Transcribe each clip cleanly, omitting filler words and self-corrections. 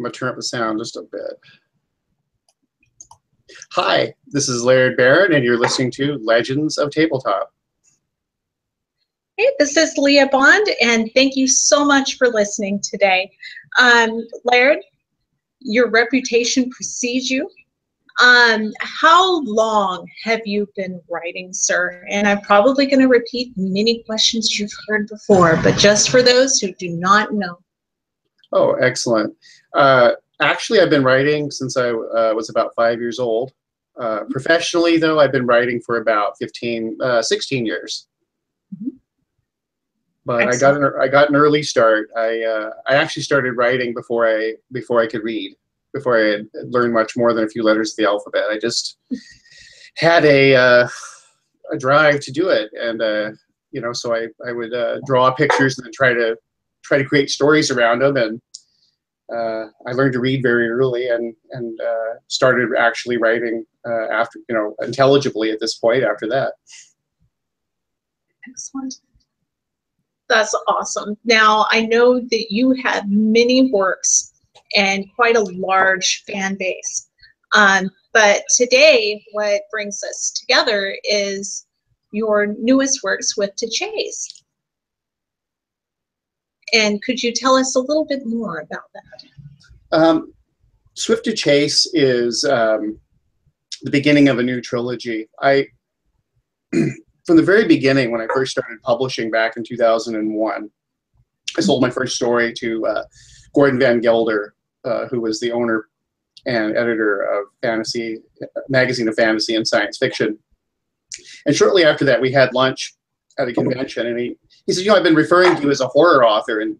I'm going to turn up the sound just a bit. Hi, this is Laird Barron, and you're listening to Legends of Tabletop. Hey, this is Leah Bond, and thank you so much for listening today. Laird, your reputation precedes you. How long have you been writing, sir? And I'm probably going to repeat many questions you've heard before, but just for those who do not know. Oh, excellent. Actually, I've been writing since I was about 5 years old. Professionally, though, I've been writing for about 16 years. Mm-hmm. But I got an early start. I actually started writing before I could read, before I had learned much more than a few letters of the alphabet. I just had a drive to do it, and you know, so I would draw pictures and then try to create stories around them. And I learned to read very early, and started actually writing after, you know, intelligibly at this point after that. Excellent. That's awesome. Now, I know that you have many works and quite a large fan base. But today, what brings us together is your newest works with To Chase. And could you tell us a little bit more about that? Swift to Chase is the beginning of a new trilogy. From the very beginning, when I first started publishing back in 2001, I sold my first story to Gordon Van Gelder, who was the owner and editor of Fantasy Magazine of Fantasy and Science Fiction. And shortly after that, we had lunch at a convention, and he said, "You know, I've been referring to you as a horror author, and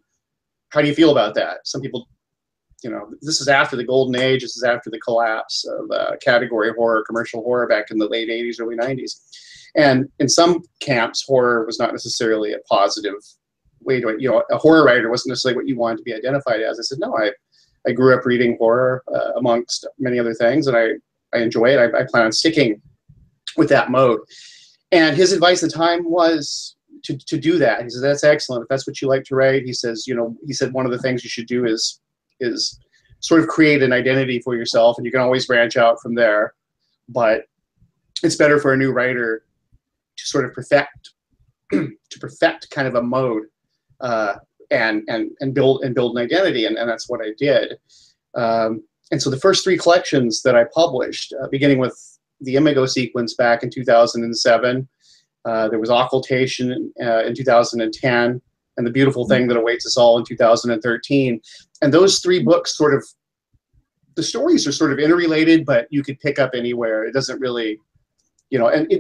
how do you feel about that?" Some people, you know, this is after the golden age. This is after the collapse of category horror, commercial horror, back in the late 80s, early 90s. And in some camps, horror was not necessarily a positive way to, you know, a horror writer wasn't necessarily what you wanted to be identified as. I said, no, I grew up reading horror amongst many other things, and I enjoy it. I plan on sticking with that mode. And his advice at the time was to do that. He said, that's excellent. If that's what you like to write, he says, you know, he said one of the things you should do is sort of create an identity for yourself, and you can always branch out from there. But it's better for a new writer to sort of perfect kind of a mode and build an identity, and that's what I did. And so the first 3 collections that I published, beginning with the Imago Sequence back in 2007, there was Occultation in 2010, and The Beautiful Thing That Awaits Us All in 2013. And those 3 books sort of, the stories are sort of interrelated, but you could pick up anywhere. It doesn't really, you know, and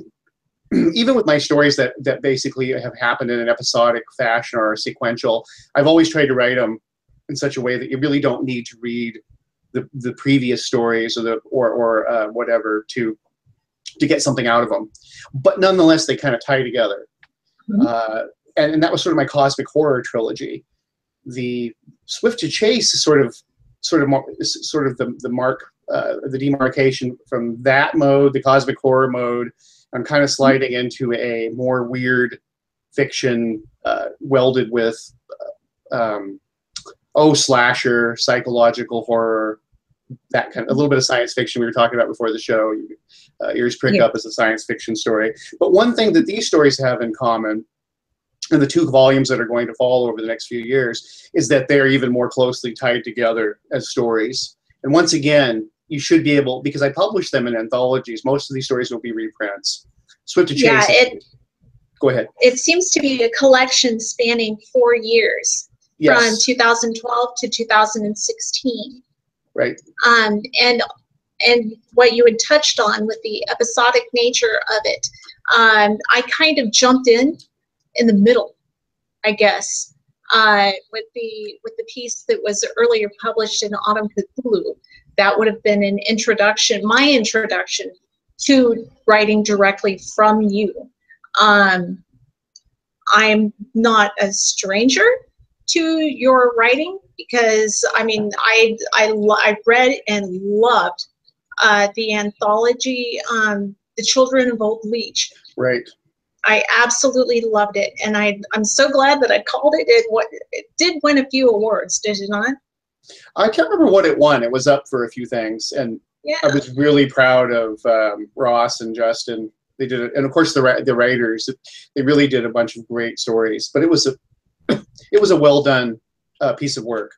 even with my stories that basically have happened in an episodic fashion or sequential, I've always tried to write them in such a way that you really don't need to read the previous stories or whatever to get something out of them. But nonetheless, they kind of tie together. Mm-hmm. And that was sort of my cosmic horror trilogy. The Swift to Chase is sort of the mark, the demarcation from that mode, the cosmic horror mode. I'm kind of sliding into a more weird fiction welded with slasher, psychological horror, that kind of, a little bit of science fiction we were talking about before the show. Ears Prick Up as a science fiction story. But one thing that these stories have in common, and the 2 volumes that are going to follow over the next few years, is that they're even more closely tied together as stories. And once again, you should be able, because I publish them in anthologies, most of these stories will be reprints. Swift to Chase. Yeah, go ahead. It seems to be a collection spanning 4 years, yes, from 2012 to 2016. Right. And what you had touched on with the episodic nature of it, I kind of jumped in the middle, I guess, with the piece that was earlier published in Autumn Cthulhu. That would have been an introduction, my introduction to writing directly from you. I'm not a stranger to your writing, because I mean, I read and loved the anthology, The Children of Old Leech. Right. I absolutely loved it, and I'm so glad that I called it. It did win a few awards, did it not? I can't remember what it won. It was up for a few things, and Yeah. I was really proud of Ross and Justin. They did it, and of course the writers. They really did a bunch of great stories. But it was a well done piece of work,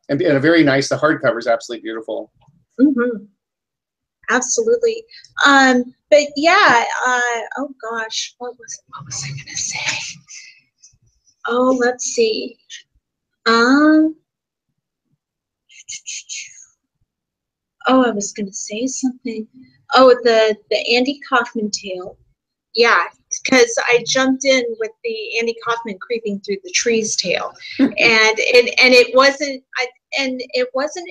and a very nice. The hardcover is absolutely beautiful. Mm-hmm. Absolutely. But yeah. Oh gosh, what was I gonna say? Oh, let's see. Oh, I was gonna say something. Oh, the Andy Kaufman tale. Yeah, because I jumped in with the Andy Kaufman creeping through the trees tale, and it wasn't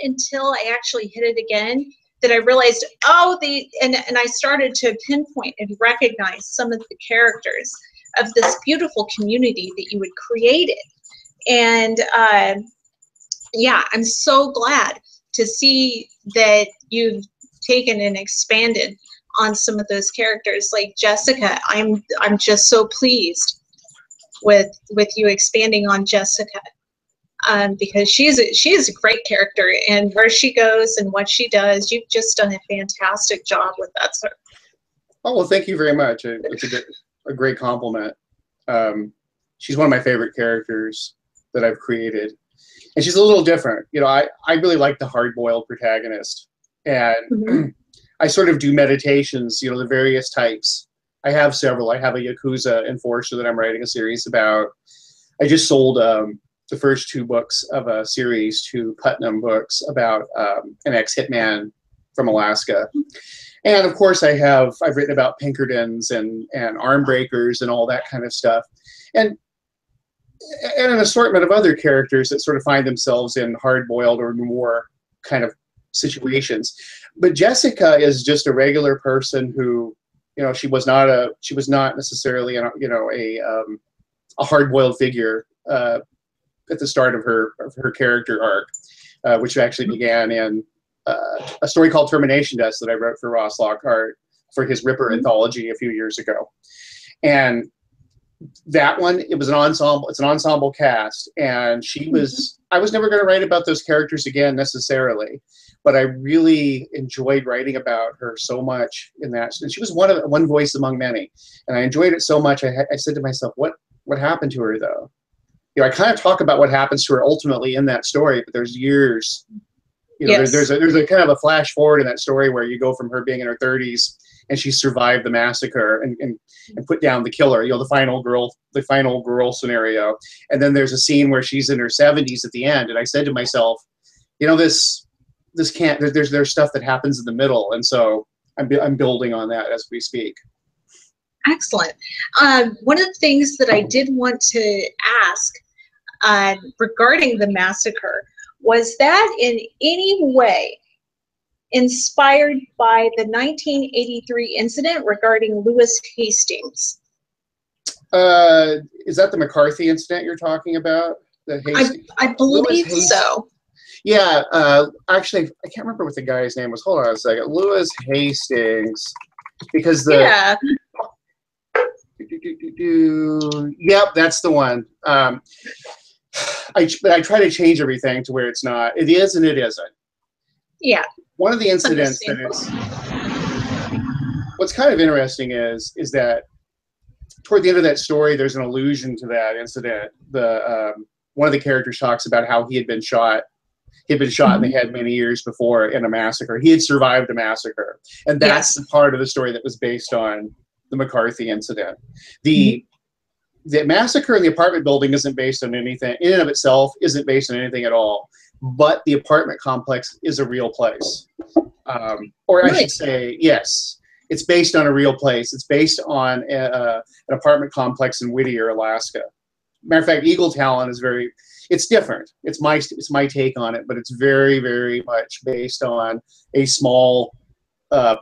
until I actually hit it again that I realized, and I started to pinpoint and recognize some of the characters of this beautiful community that you had created. And yeah, I'm so glad to see that you've taken and expanded on some of those characters. Like Jessica, I'm just so pleased with you expanding on Jessica, because she is a great character, and where she goes and what she does, you've just done a fantastic job with that, sir. Oh, well, thank you very much. It's a great compliment. She's one of my favorite characters that I've created. And she's a little different. You know, I really like the hard-boiled protagonist. And I sort of do meditations, you know, the various types. I have several. I have a Yakuza enforcer that I'm writing a series about. I just sold the first 2 books of a series to Putnam Books about an ex-hitman from Alaska. And of course I've written about Pinkertons and arm breakers and all that kind of stuff. And an assortment of other characters that sort of find themselves in hard-boiled or more kind of situations. But Jessica is just a regular person who, you know, she was not necessarily a hard-boiled figure at the start of her character arc, which actually began in a story called Termination Desk that I wrote for Ross Lockhart for his Ripper anthology a few years ago. And that one, it was an ensemble. It's an ensemble cast, and I was never going to write about those characters again necessarily, but I really enjoyed writing about her so much in that. And she was one voice among many, and I enjoyed it so much. I said to myself, what happened to her though? You know, I kind of talk about what happens to her ultimately in that story, but there's years. You know, yes. there's a kind of a flash forward in that story where you go from her being in her 30s and she survived the massacre and put down the killer, you know, the final girl scenario. And then there's a scene where she's in her 70s at the end. And I said to myself, you know, this can't, there's stuff that happens in the middle. And so I'm building on that as we speak. Excellent. One of the things that I did want to ask regarding the massacre, was that in any way inspired by the 1983 incident regarding Lewis Hastings? Is that the McCarthy incident you're talking about? I believe so. Yeah, actually, I can't remember what the guy's name was. Hold on a second. Lewis Hastings, because the yep, that's the one. But I try to change everything to where it's not. It is and it isn't. Yeah. One of the incidents what's kind of interesting is that toward the end of that story, there's an allusion to that incident. One of the characters talks about how he had been shot. He had been shot in the head many years before in a massacre. He had survived a massacre, and that's the part of the story that was based on the McCarthy incident. The massacre in the apartment building isn't based on anything, in and of itself, isn't based on anything at all. But the apartment complex is a real place. Or I should say, yes, it's based on a real place. It's based on an apartment complex in Whittier, Alaska. Matter of fact, Eagle Talon is it's different. It's my take on it, but it's very, very much based on a small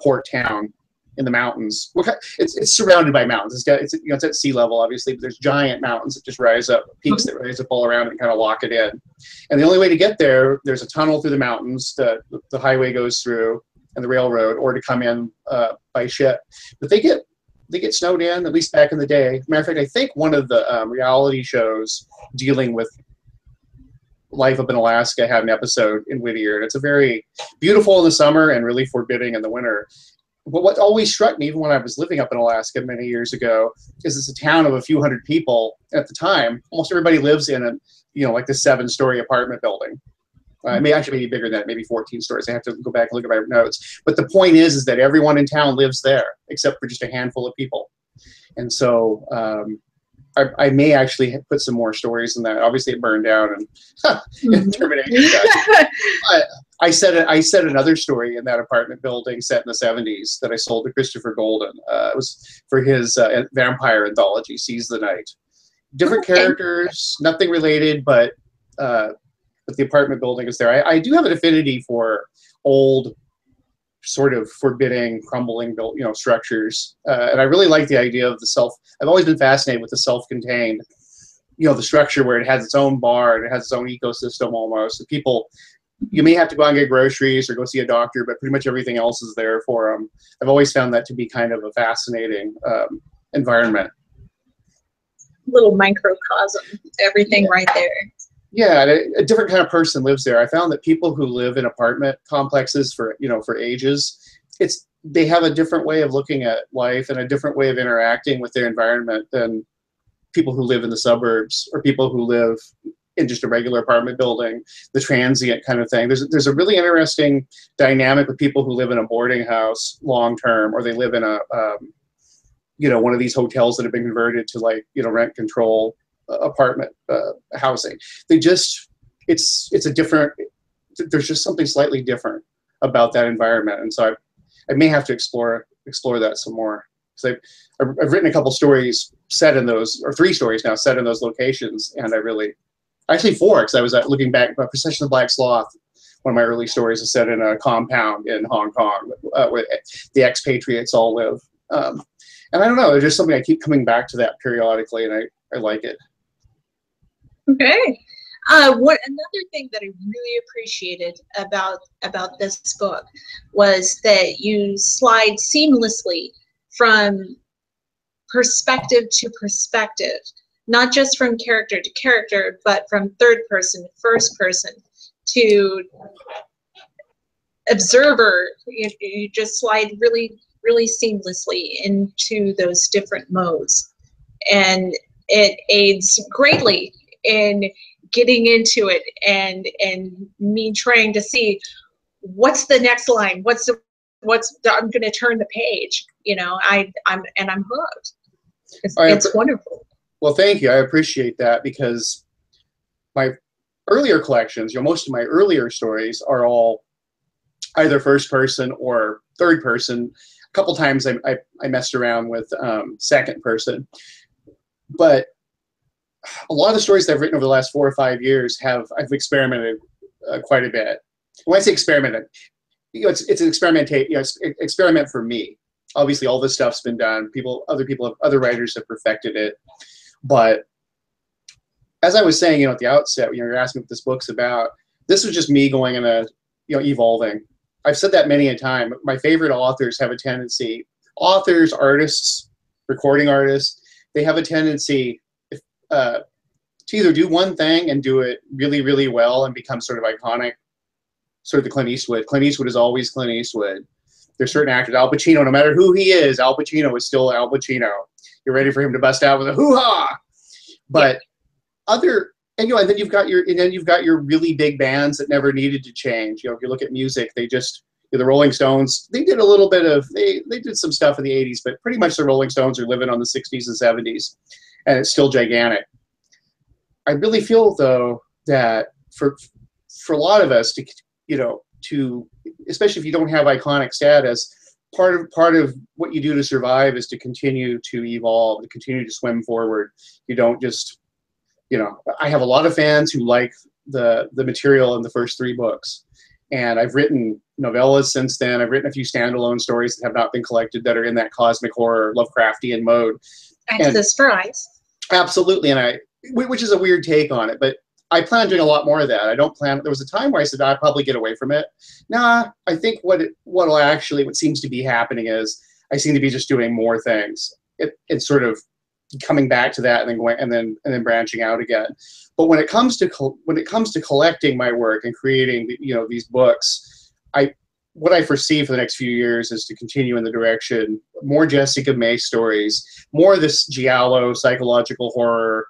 port town in the mountains. It's surrounded by mountains. It's at sea level, obviously, but there's giant mountains that just rise up, peaks that rise up all around it and kind of lock it in. And the only way to get there, there's a tunnel through the mountains that the highway goes through and the railroad, or to come in by ship. But they get snowed in, at least back in the day. Matter of fact, I think one of the reality shows dealing with Life Up in Alaska had an episode in Whittier, and it's a very beautiful in the summer and really forbidding in the winter. But what always struck me, even when I was living up in Alaska many years ago, is it's a town of a few hundred people at the time. Almost everybody lives in a, like the 7-story apartment building. It may actually be bigger than that, maybe 14 stories. I have to go back and look at my notes. But the point is that everyone in town lives there, except for just a handful of people. And so I may actually put some more stories in that. Obviously, it burned down and terminated. But I said another story in that apartment building set in the 70s that I sold to Christopher Golden. It was for his vampire anthology, Seize the Night. Different characters, nothing related, but the apartment building is there. I do have an affinity for old, sort of forbidding, crumbling structures, and I really like the idea of the self. I've always been fascinated with the self-contained, the structure where it has its own bar and it has its own ecosystem almost. And people, you may have to go out and get groceries or go see a doctor, but pretty much everything else is there for them. I've always found that to be kind of a fascinating environment. Little microcosm, everything right there. Yeah, a different kind of person lives there. I found that people who live in apartment complexes for ages, they have a different way of looking at life and a different way of interacting with their environment than people who live in the suburbs or people who live in just a regular apartment building, the transient kind of thing. There's a really interesting dynamic with people who live in a boarding house long term, or they live in a one of these hotels that have been converted to rent control apartment housing. It's a different, there's just something slightly different about that environment. And so I may have to explore that some more. So I've written a couple stories set in those, or 3 stories now set in those locations. And actually 4, because I was looking back, Procession of the Black Sloth, one of my early stories is set in a compound in Hong Kong where the expatriates all live. And I don't know, there's just something I keep coming back to that periodically, and I like it. Okay. Another thing that I really appreciated about this book was that you slide seamlessly from perspective to perspective, not just from character to character, but from third person to first person to observer. You just slide really, really seamlessly into those different modes, and it aids greatly in getting into it and me trying to see what's the next line, I'm going to turn the page, I'm hooked. It's wonderful. Well, thank you. I appreciate that, because my earlier collections, most of my earlier stories are all either first person or third person. A couple times I messed around with second person, but a lot of the stories that I've written over the last 4 or 5 years I've experimented quite a bit. When I say experimented, it's an experiment for me. Obviously, all this stuff's been done. Other writers have perfected it. But as I was saying, at the outset, when you were asking what this book's about, this was just me going in evolving. I've said that many a time. My favorite authors have a tendency, artists, recording artists, they have a tendency to either do one thing and do it really, really well and become sort of iconic, sort of the Clint Eastwood. Clint Eastwood is always Clint Eastwood. There's certain actors, Al Pacino, no matter who he is, Al Pacino is still Al Pacino. You're ready for him to bust out with a hoo-ha. But and then you've got your really big bands that never needed to change. If you look at music, they just, the Rolling Stones, they did a little bit of, they did some stuff in the 80s, but pretty much the Rolling Stones are living on the 60s and 70s. And it's still gigantic. I really feel, though, that for a lot of us to especially if you don't have iconic status, part of what you do to survive is to continue to evolve, to continue to swim forward. You don't just, I have a lot of fans who like the material in the first 3 books, and I've written novellas since then. I've written a few standalone stories that have not been collected that are in that cosmic horror Lovecraftian mode. Access for eyes. Absolutely, which is a weird take on it, but I plan on doing a lot more of that. I don't plan. There was a time where I said I'd probably get away from it. Nah, I think what seems to be happening is I seem to be just doing more things. It's sort of coming back to that and then going and then branching out again. But when it comes to collecting my work and creating, these books, what I foresee for the next few years is to continue in the direction more Jessica May stories, more of this giallo psychological horror,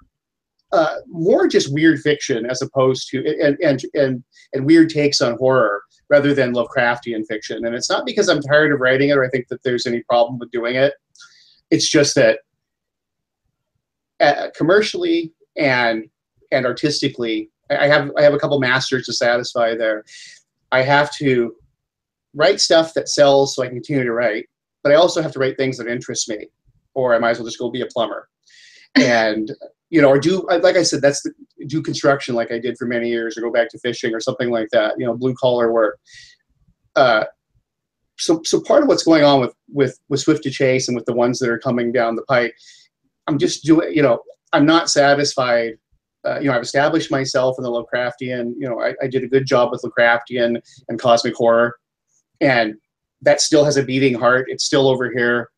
more just weird fiction as opposed to and weird takes on horror rather than Lovecraftian fiction. And it's not because I'm tired of writing it or I think that there's any problem with doing it. It's just that commercially and artistically, I have a couple masters to satisfy there. I have to write stuff that sells so I can continue to write, but I also have to write things that interest me, or I might as well just go be a plumber. And, or do, like I said, do construction like I did for many years, or go back to fishing or something like that, blue collar work. So part of what's going on with Swift to Chase and with the ones that are coming down the pike, I'm just doing, I'm not satisfied. I've established myself in the Lovecraftian, I did a good job with Lovecraftian and cosmic horror, and that still has a beating heart. It's still over here.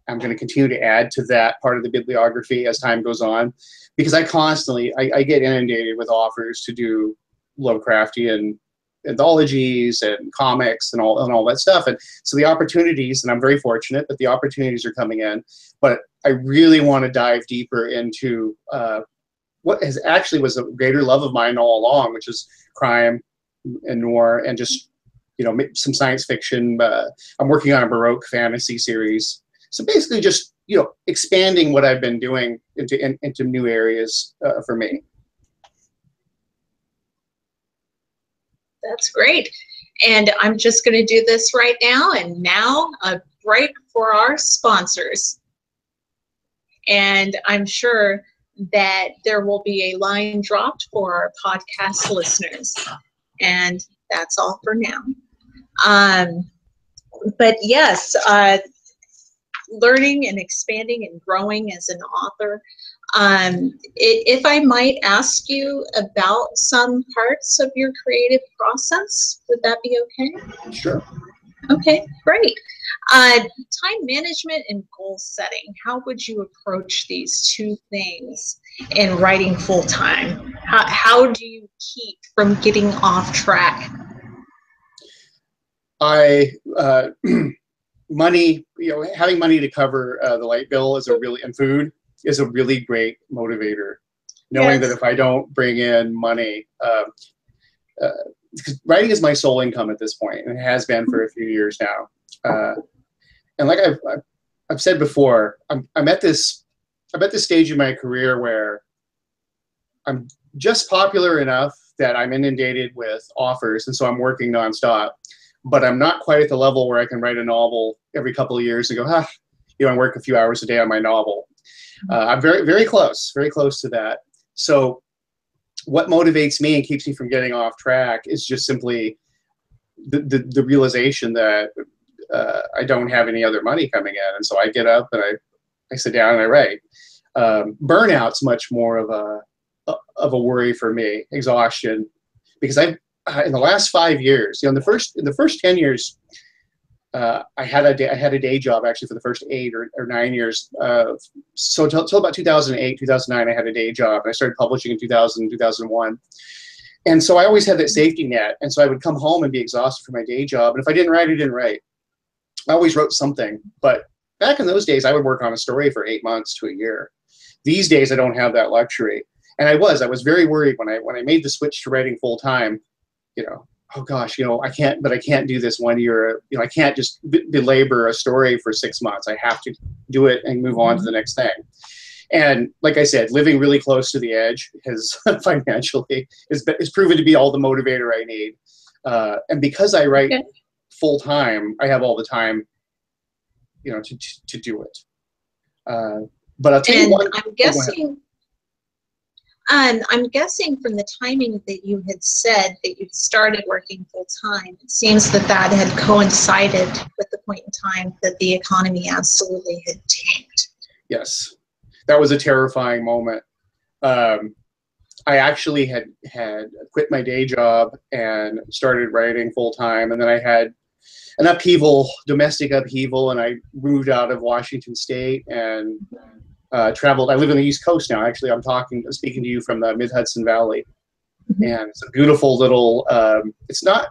I'm going to continue to add to that part of the bibliography as time goes on, because I constantly, I get inundated with offers to do Lovecraftian anthologies and comics and all that stuff. And so the opportunities, and I'm very fortunate that the opportunities are coming in, but I really want to dive deeper into what has actually was a greater love of mine all along, which is crime and noir and just, some science fiction. I'm working on a Baroque fantasy series. So basically just, expanding what I've been doing into new areas for me. That's great. And I'm just going to do this right now. And now a break for our sponsors. And I'm sure that there will be a line dropped for our podcast listeners. And that's all for now. But yes, learning and expanding and growing as an author. If I might ask you about some parts of your creative process, would that be okay? Sure. Okay, great. Time management and goal setting. How would you approach these two things in writing full time? How do you keep from getting off track? Money, having money to cover the light bill and food is a really great motivator. Knowing that if I don't bring in money, because writing is my sole income at this point, and it has been for a few years now. And like I've said before, I'm at this stage in my career where I'm just popular enough that I'm inundated with offers, and so I'm working nonstop. But I'm not quite at the level where I can write a novel every couple of years and go, I work a few hours a day on my novel. I'm very, very close to that. So what motivates me and keeps me from getting off track is just simply the realization that I don't have any other money coming in. And so I get up and I sit down and I write. Burnout's much more of a worry for me, exhaustion, because in the last 5 years, in the first 10 years, I had a day job actually for the first 8 or 9 years. So till about 2008, 2009, I had a day job. I started publishing in 2000, 2001. And so I always had that safety net. And so I would come home and be exhausted for my day job. And if I didn't write, I didn't write. I always wrote something. But back in those days, I would work on a story for 8 months to a year. These days, I don't have that luxury. And I was very worried when I made the switch to writing full time. Oh gosh, I can't do this 1 year. I can't just belabor a story for 6 months. I have to do it and move on to the next thing. And like I said, living really close to the edge has financially is proven to be all the motivator I need. And because I write full time, I have all the time, to do it. But I'll tell you what. I'm guessing from the timing that you had said that you started working full time, it seems that had coincided with the point in time that the economy absolutely had tanked. Yes, that was a terrifying moment. I actually had quit my day job and started writing full time, and then I had an domestic upheaval, and I moved out of Washington State and traveled. I live in the East Coast now. Actually, I'm speaking to you from the Mid-Hudson Valley, and it's a beautiful little. It's not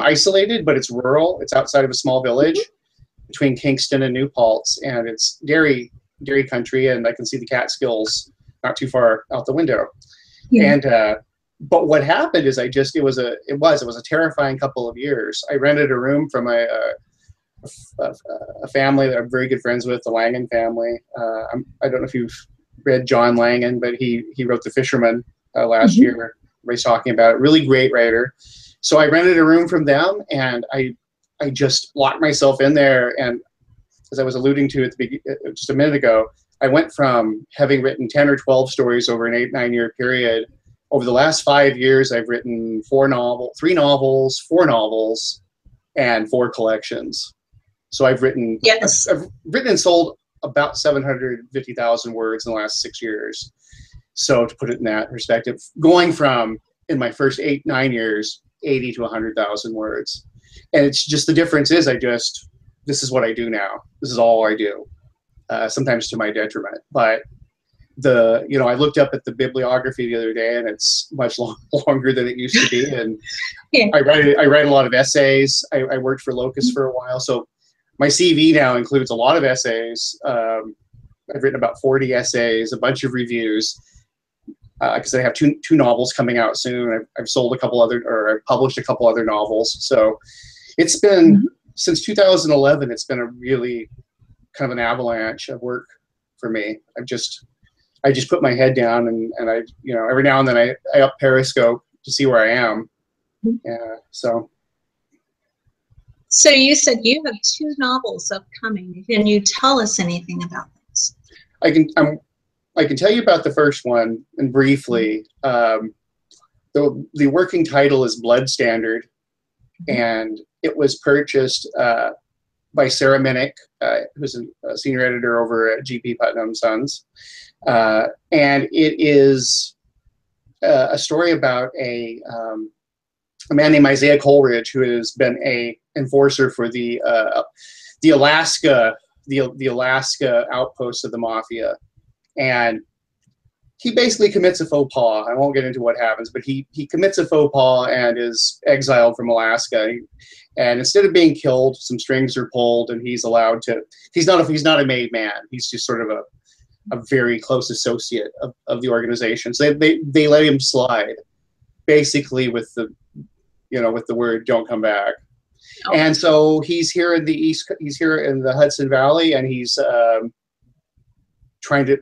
isolated, but it's rural. It's outside of a small village between Kingston and New Paltz, and it's dairy country, and I can see the Catskills not too far out the window. Yeah. And but what happened is it was a terrifying couple of years. I rented a room from a family that I'm very good friends with, the Langan family. I don't know if you've read John Langan, but he wrote The Fisherman last year. Everybody's talking about it. Really great writer. So I rented a room from them, and I just locked myself in there. And as I was alluding to just a minute ago, I went from having written 10 or 12 stories over an 8-9 year period. Over the last 5 years, I've written 3 novels, 4 novels, and 4 collections. So I've written, I've written and sold about 750,000 words in the last 6 years. So to put it in that perspective, going from, in my first 8-9 years, 80 to 100,000 words. And it's just, the difference is this is what I do now. This is all I do, sometimes to my detriment. But I looked up at the bibliography the other day, and it's much longer than it used to be. And yeah. I write a lot of essays. I worked for Locus for a while. So my CV now includes a lot of essays. I've written about 40 essays, a bunch of reviews, because I have two novels coming out soon. I've I've published a couple other novels. So it's been, since 2011, it's been a really kind of an avalanche of work for me. I just put my head down, and I, every now and then I up Periscope to see where I am. So you said you have 2 novels upcoming. Can you tell us anything about this? I can tell you about the first one, and briefly. The working title is Blood Standard, and it was purchased by Sarah Minnick, who's a senior editor over at G.P. Putnam Sons. And it is a story about a man named Isaiah Coleridge, who has been a enforcer for the Alaska outpost of the mafia, and he basically commits a faux pas. I won't get into what happens, but he commits a faux pas and is exiled from Alaska. And instead of being killed, some strings are pulled, and he's allowed to. He's not a made man. He's just sort of a very close associate of the organization. So they let him slide, basically with the word "don't come back." Oh. And so he's here in the Hudson Valley, and he's trying to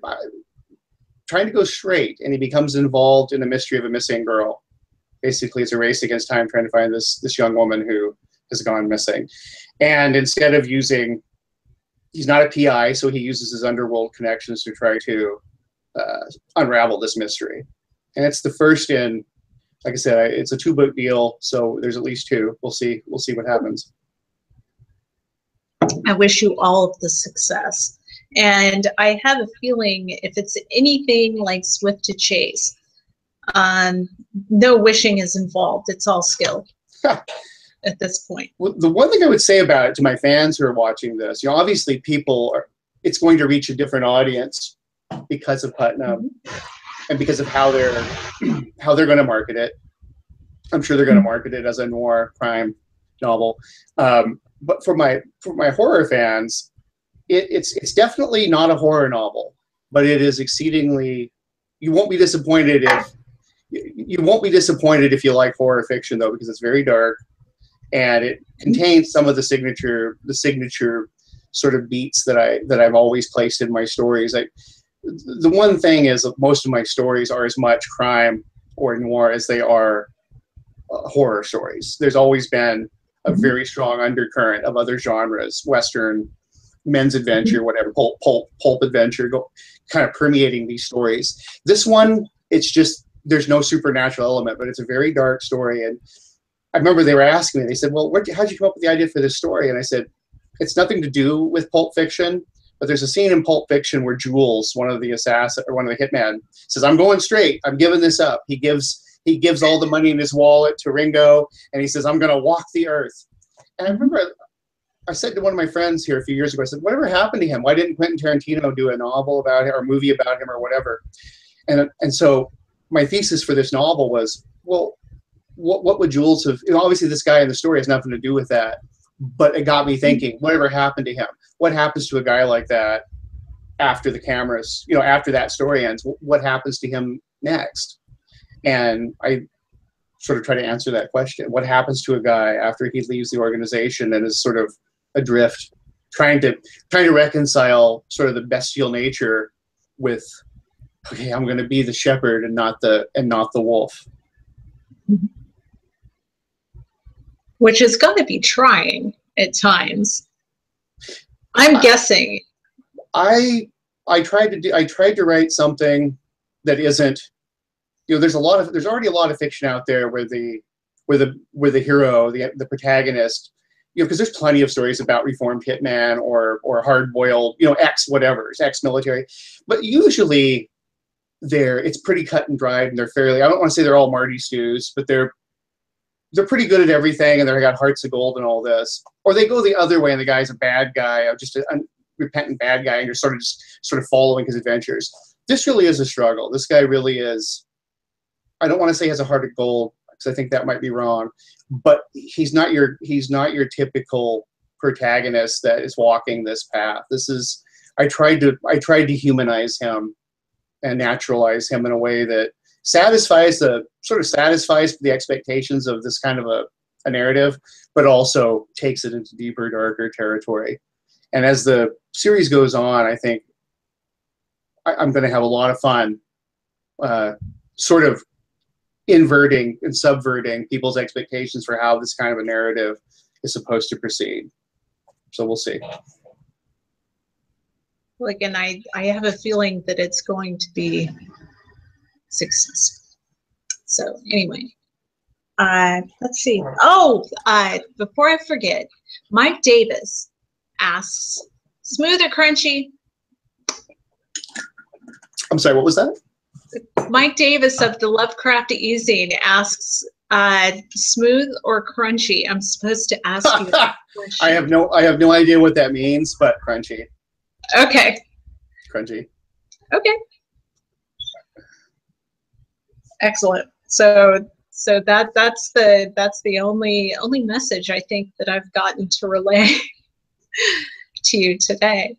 go straight, and he becomes involved in the mystery of a missing girl. Basically, it's a race against time, trying to find this young woman who has gone missing. And instead of he's not a PI, so he uses his underworld connections to try to unravel this mystery. And it's the first in, like I said, it's a 2-book deal, so there's at least 2. We'll see what happens. I wish you all of the success. And I have a feeling if it's anything like Swift to Chase, no wishing is involved. It's all skill at this point. Well, the one thing I would say about it to my fans who are watching this, obviously it's going to reach a different audience because of Putnam and because of how they're going to market it. I'm sure they're going to market it as a noir crime novel. But for my horror fans, it's definitely not a horror novel, but it is exceedingly. You won't be disappointed if you like horror fiction, though, because it's very dark, and it contains some of the signature sort of beats that I've always placed in my stories. The one thing is that most of my stories are as much crime or noir as they are horror stories. There's always been a very strong undercurrent of other genres, Western, men's adventure, whatever, pulp adventure, kind of permeating these stories. This one, it's just, there's no supernatural element, but it's a very dark story. And I remember they were asking me, they said, well, how'd you come up with the idea for this story? And I said, it's nothing to do with Pulp Fiction, but there's a scene in Pulp Fiction where Jules, one of the hitmen, says, I'm going straight. I'm giving this up. He gives all the money in his wallet to Ringo, and he says, I'm going to walk the earth. And I remember I said to one of my friends here a few years ago, I said, whatever happened to him? Why didn't Quentin Tarantino do a novel about him or a movie about him or whatever? And so my thesis for this novel was, well, what would Jules have, you know, obviously this guy in the story has nothing to do with that, but it got me thinking, whatever happened to him? What happens to a guy like that after the cameras, you know, after that story ends? What happens to him next? And I sort of try to answer that question. What happens to a guy after he leaves the organization and is sort of adrift, trying to reconcile sort of the bestial nature with, okay, I'm going to be the shepherd and not the wolf. Which is going to be trying at times. I'm guessing. I tried to write something that isn't, you know, there's already a lot of fiction out there where the hero, the protagonist, you know, because there's plenty of stories about reformed hitman or hard-boiled, you know, ex-military, but usually it's pretty cut and dried, and they're fairly, I don't want to say they're all Marty Stews, but they're pretty good at everything, and they've got hearts of gold and all this. Or they go the other way, and the guy's a bad guy, or just an unrepentant bad guy, and you're sort of following his adventures. This really is a struggle. This guy really is, I don't want to say he has a heart of gold, because I think that might be wrong, but he's not your typical protagonist that is walking this path. I tried to humanize him and naturalize him in a way that satisfies the expectations of this kind of a narrative, but also takes it into deeper, darker territory. And as the series goes on, I think I'm going to have a lot of fun sort of inverting and subverting people's expectations for how this kind of a narrative is supposed to proceed. So we'll see. Like, and I have a feeling that it's going to be successful. So anyway, let's see. Oh, before I forget, Mike Davis asks, smooth or crunchy? I'm sorry, what was that? Mike Davis of the Lovecraft Easing asks, smooth or crunchy? I'm supposed to ask you that question. I have no idea what that means, but crunchy. Okay. Crunchy. Okay. Excellent. So that's the only message I think that I've gotten to relay to you today.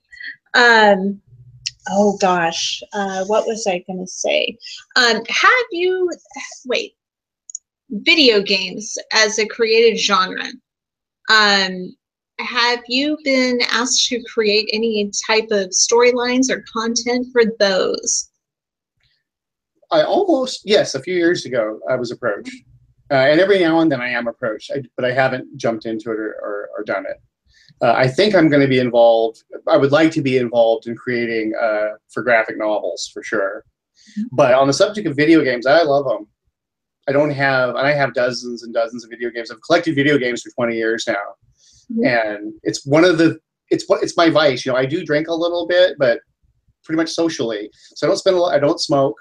Oh gosh, what was I going to say? Have you, video games as a creative genre, have you been asked to create any type of storylines or content for those? Yes, a few years ago I was approached. And every now and then I am approached, but I haven't jumped into it or done it. I think I'm going to be involved. I would like to be involved in creating for graphic novels for sure. But on the subject of video games, I love them. I have dozens and dozens of video games. I've collected video games for 20 years now. And it's it's my vice. You know, I do drink a little bit, but pretty much socially. So I don't smoke.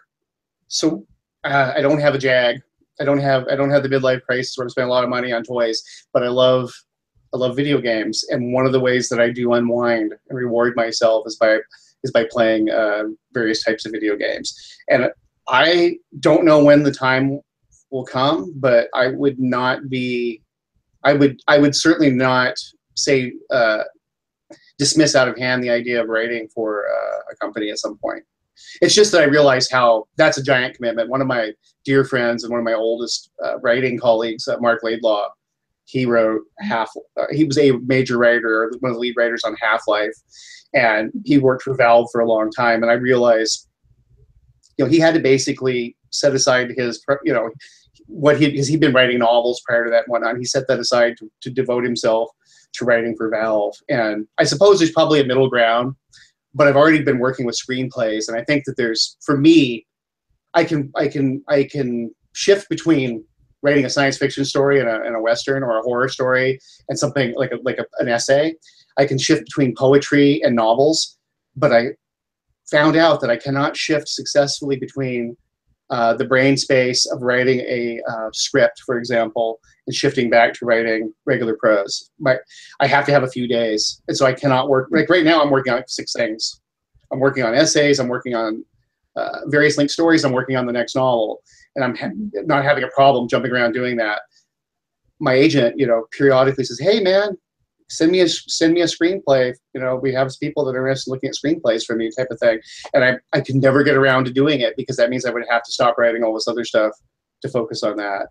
So I don't have a Jag. I don't have the midlife crisis where I spend a lot of money on toys, but I love video games. And one of the ways that I do unwind and reward myself is by playing various types of video games. And I don't know when the time will come, but I would certainly not say dismiss out of hand the idea of writing for a company at some point. It's just that I realize how that's a giant commitment. One of my dear friends and one of my oldest writing colleagues, Mark Laidlaw, he wrote he was a major writer, one of the lead writers on Half-Life, and he worked for Valve for a long time. And I realized, you know, he had to basically set aside his, you know, because he'd been writing novels prior to that and whatnot. He set that aside to devote himself to writing for Valve. And I suppose there's probably a middle ground, but I've already been working with screenplays, and I think that for me, I can shift between writing a science fiction story and a Western or a horror story and something like an essay. I can shift between poetry and novels, but I found out that I cannot shift successfully between the brain space of writing a script, for example, and shifting back to writing regular prose. I have to have a few days, and so I cannot work. Like right now, I'm working on 6 things. I'm working on essays. I'm working on various linked stories. I'm working on the next novel, and I'm not having a problem jumping around doing that. My agent, periodically says, "Hey, man, send me a screenplay. We have people that are interested in looking at screenplays from you," type of thing. And I can never get around to doing it because that means I would have to stop writing all this other stuff to focus on that.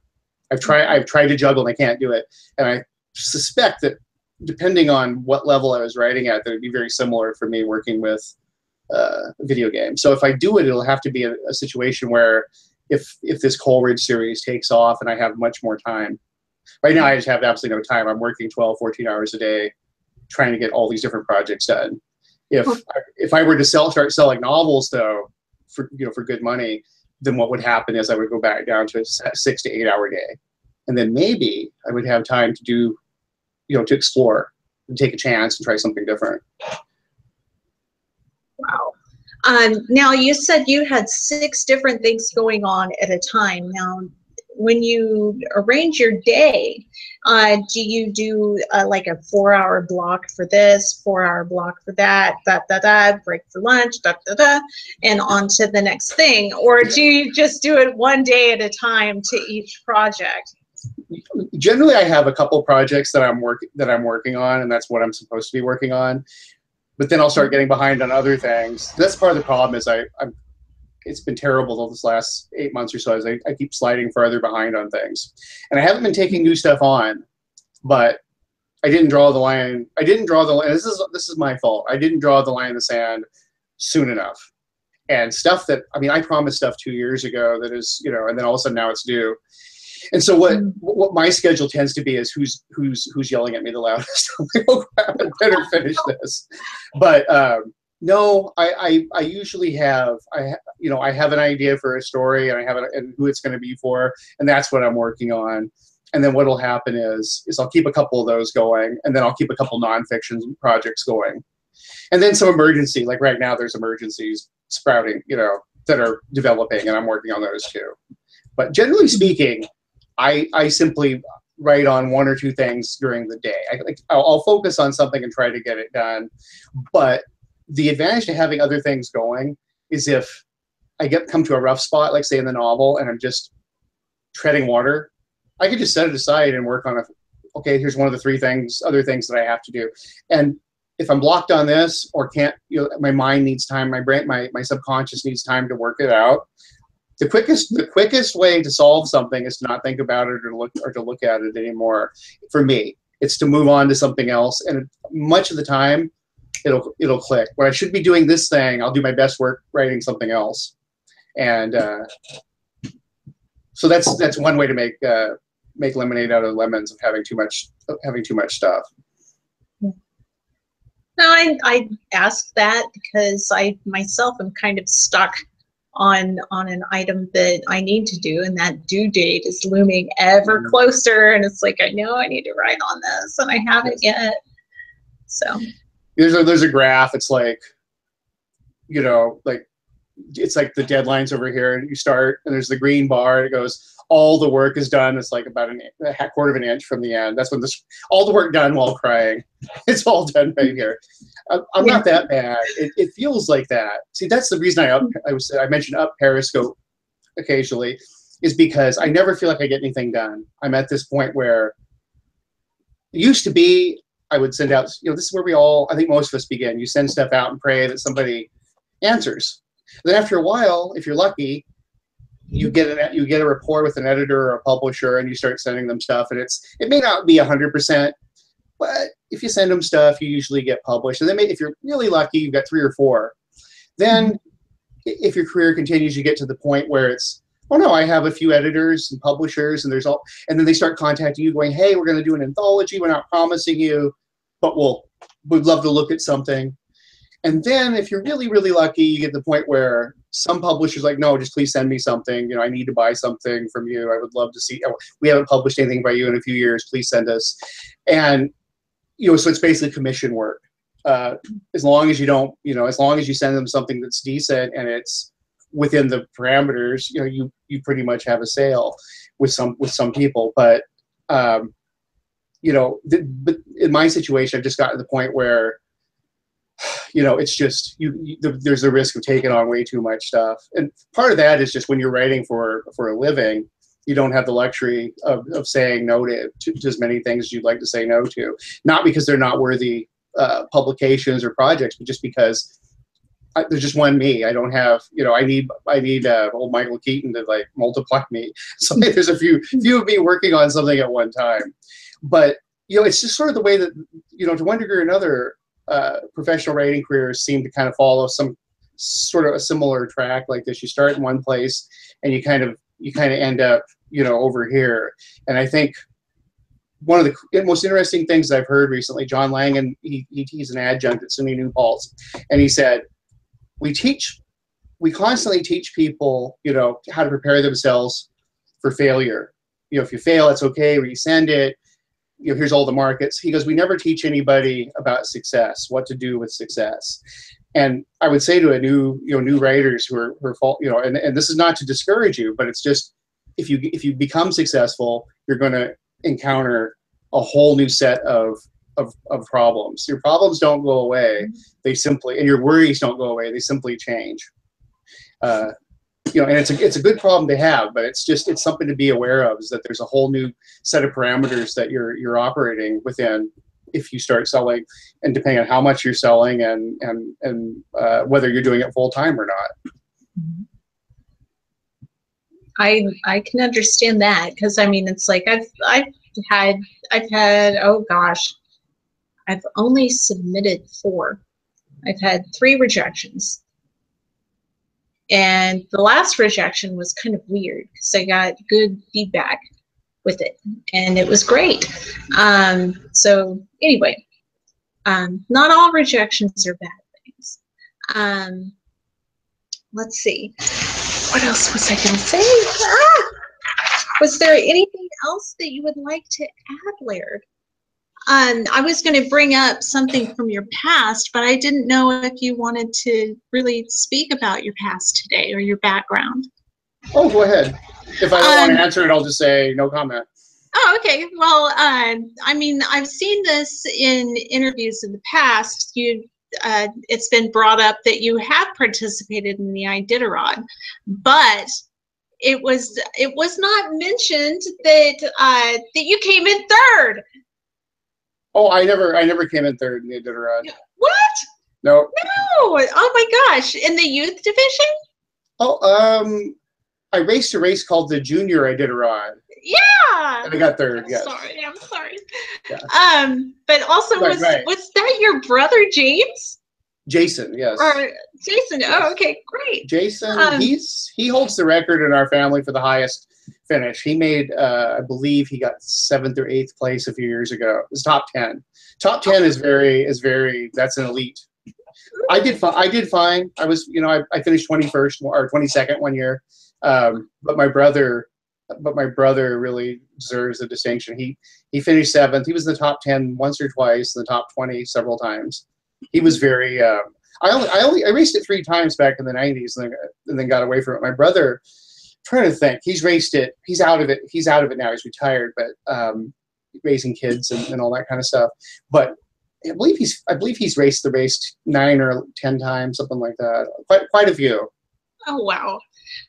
I've tried to juggle and I can't do it. And I suspect that depending on what level I was writing at, that would be very similar for me working with video games. So if I do it, it'll have to be a situation where if this Coleridge series takes off and I have much more time. Right now, I just have absolutely no time. I'm working 12, 14 hours a day trying to get all these different projects done. If I were to start selling novels, though, for good money, then what would happen is I would go back down to a 6 to 8 hour day. And then maybe I would have time to do, to explore and take a chance and try something different. Wow. Now, you said you had 6 different things going on at a time. Now, when you arrange your day, do you do like a 4-hour block for this, 4-hour block for that, break for lunch, and on to the next thing? Or do you just do it one day at a time to each project? Generally, I have a couple projects that I'm working on, and that's what I'm supposed to be working on. But then I'll start getting behind on other things. That's part of the problem is it's been terrible this last 8 months or so as I keep sliding further behind on things. And I haven't been taking new stuff on, but I didn't draw the line. This is my fault. I didn't draw the line in the sand soon enough. And stuff that, I promised stuff 2 years ago that is, and then all of a sudden now it's due. And so what my schedule tends to be is who's yelling at me the loudest. I'm like, oh crap, I better finish this. But no, I usually have I have an idea for a story and I have and who it's going to be for, and that's what I'm working on. And then what'll happen is I'll keep a couple of those going, and then I'll keep a couple nonfiction projects going, and then some emergency. Like right now, there's emergencies sprouting, that are developing, and I'm working on those too. But generally speaking, I simply write on 1 or 2 things during the day. I'll focus on something and try to get it done, but the advantage to having other things going is if I come to a rough spot, like say in the novel, and I'm just treading water, I could just set it aside and work on okay, here's one of the other things that I have to do. And if I'm blocked on this or can't, my mind needs time, my brain, my subconscious needs time to work it out. The quickest way to solve something is to not think about it or to look at it anymore. For me, it's to move on to something else. And much of the time, it'll click. When I should be doing this thing, I'll do my best work writing something else. And so that's one way to make lemonade out of lemons of having too much stuff. No, I asked that because I myself am kind of stuck on an item that I need to do, and that due date is looming ever closer, and it's like I know I need to write on this and I haven't yet. So there's a graph. It's like it's like the deadline's over here, and you start, and there's the green bar. It goes, all the work is done. It's like about a quarter of an inch from the end. That's when all the work done while crying. It's all done right here. I'm not that bad. It feels like that. See, that's the reason I mentioned up Periscope occasionally, is because I never feel like I get anything done. I'm at this point where it used to be I would send out, this is where I think most of us begin. You send stuff out and pray that somebody answers. Then after a while, if you're lucky, you get a rapport with an editor or a publisher, and you start sending them stuff. And it may not be 100%, but if you send them stuff, you usually get published. And then if you're really lucky, you've got 3 or 4. Then if your career continues, you get to the point where it's, oh no, I have a few editors and publishers, and and then they start contacting you going, hey, we're going to do an anthology. We're not promising you, but we'd love to look at something. And then if you're really, really lucky, you get to the point where some publishers like, no, just please send me something. I need to buy something from you. I would love to see. We haven't published anything by you in a few years. Please send us. And, so it's basically commission work. As long as you don't, as long as you send them something that's decent and it's within the parameters, you pretty much have a sale with some people. But but in my situation, I've just gotten to the point where it's just there's a risk of taking on way too much stuff, and part of that is just when you're writing for a living, you don't have the luxury of saying no to as many things as you'd like to say no to, not because they're not worthy publications or projects, but just because there's just one me. I don't have, I need old Michael Keaton to like multiply me. So there's a few of me working on something at one time. But, it's just sort of the way that, to one degree or another, professional writing careers seem to kind of follow some sort of a similar track like this. You start in one place and you kind of end up, over here. And I think one of the most interesting things I've heard recently, John Langan, he's an adjunct at SUNY New Paltz, and he said, we constantly teach people, how to prepare themselves for failure. If you fail, it's okay, resend it. Here's all the markets. He goes, we never teach anybody about success, what to do with success. And I would say to new writers who are and this is not to discourage you, but it's just, if you become successful, you're going to encounter a whole new set of problems. Your problems don't go away. And your worries don't go away. They simply change. And it's a good problem to have, but it's something to be aware of, is that there's a whole new set of parameters that you're operating within if you start selling, and depending on how much you're selling and whether you're doing it full time or not. I can understand that, because it's like I've had oh gosh, I've only submitted 4. I've had 3 rejections. And the last rejection was kind of weird because I got good feedback with it, and it was great. So anyway, not all rejections are bad things. Let's see. What else was I going to say? Was there anything else that you would like to add, Laird? I was going to bring up something from your past, but I didn't know if you wanted to really speak about your past today or your background. Oh, go ahead. If I don't want to answer it, I'll just say no comment. Oh, okay. Well, I've seen this in interviews in the past. It's been brought up that you have participated in the Iditarod, but it was not mentioned that you came in 3rd. Oh, I never came in 3rd in the Iditarod. What? No. No. Oh my gosh! In the youth division? Oh, I raced a race called the Junior Iditarod. Yeah. And I got 3rd. Yes. I'm sorry. Yeah. But also, was that your brother James? Jason, yes. Or Jason. Oh, okay, great. Jason, he holds the record in our family for the highest finish. He made, I believe he got 7th or 8th place a few years ago. It was top 10. Top 10 is very, that's an elite. I did fine. I was, I finished 21st or 22nd one year. But my brother really deserves the distinction. He finished 7th. He was in the top 10 once or twice, in the top 20 several times. He was very, I raced it 3 times back in the 90s and then got away from it. My brother, trying to think, he's raced it. He's out of it now. He's retired, but raising kids and all that kind of stuff. But I believe he's raced the race 9 or 10 times, something like that. Quite a few. Oh wow!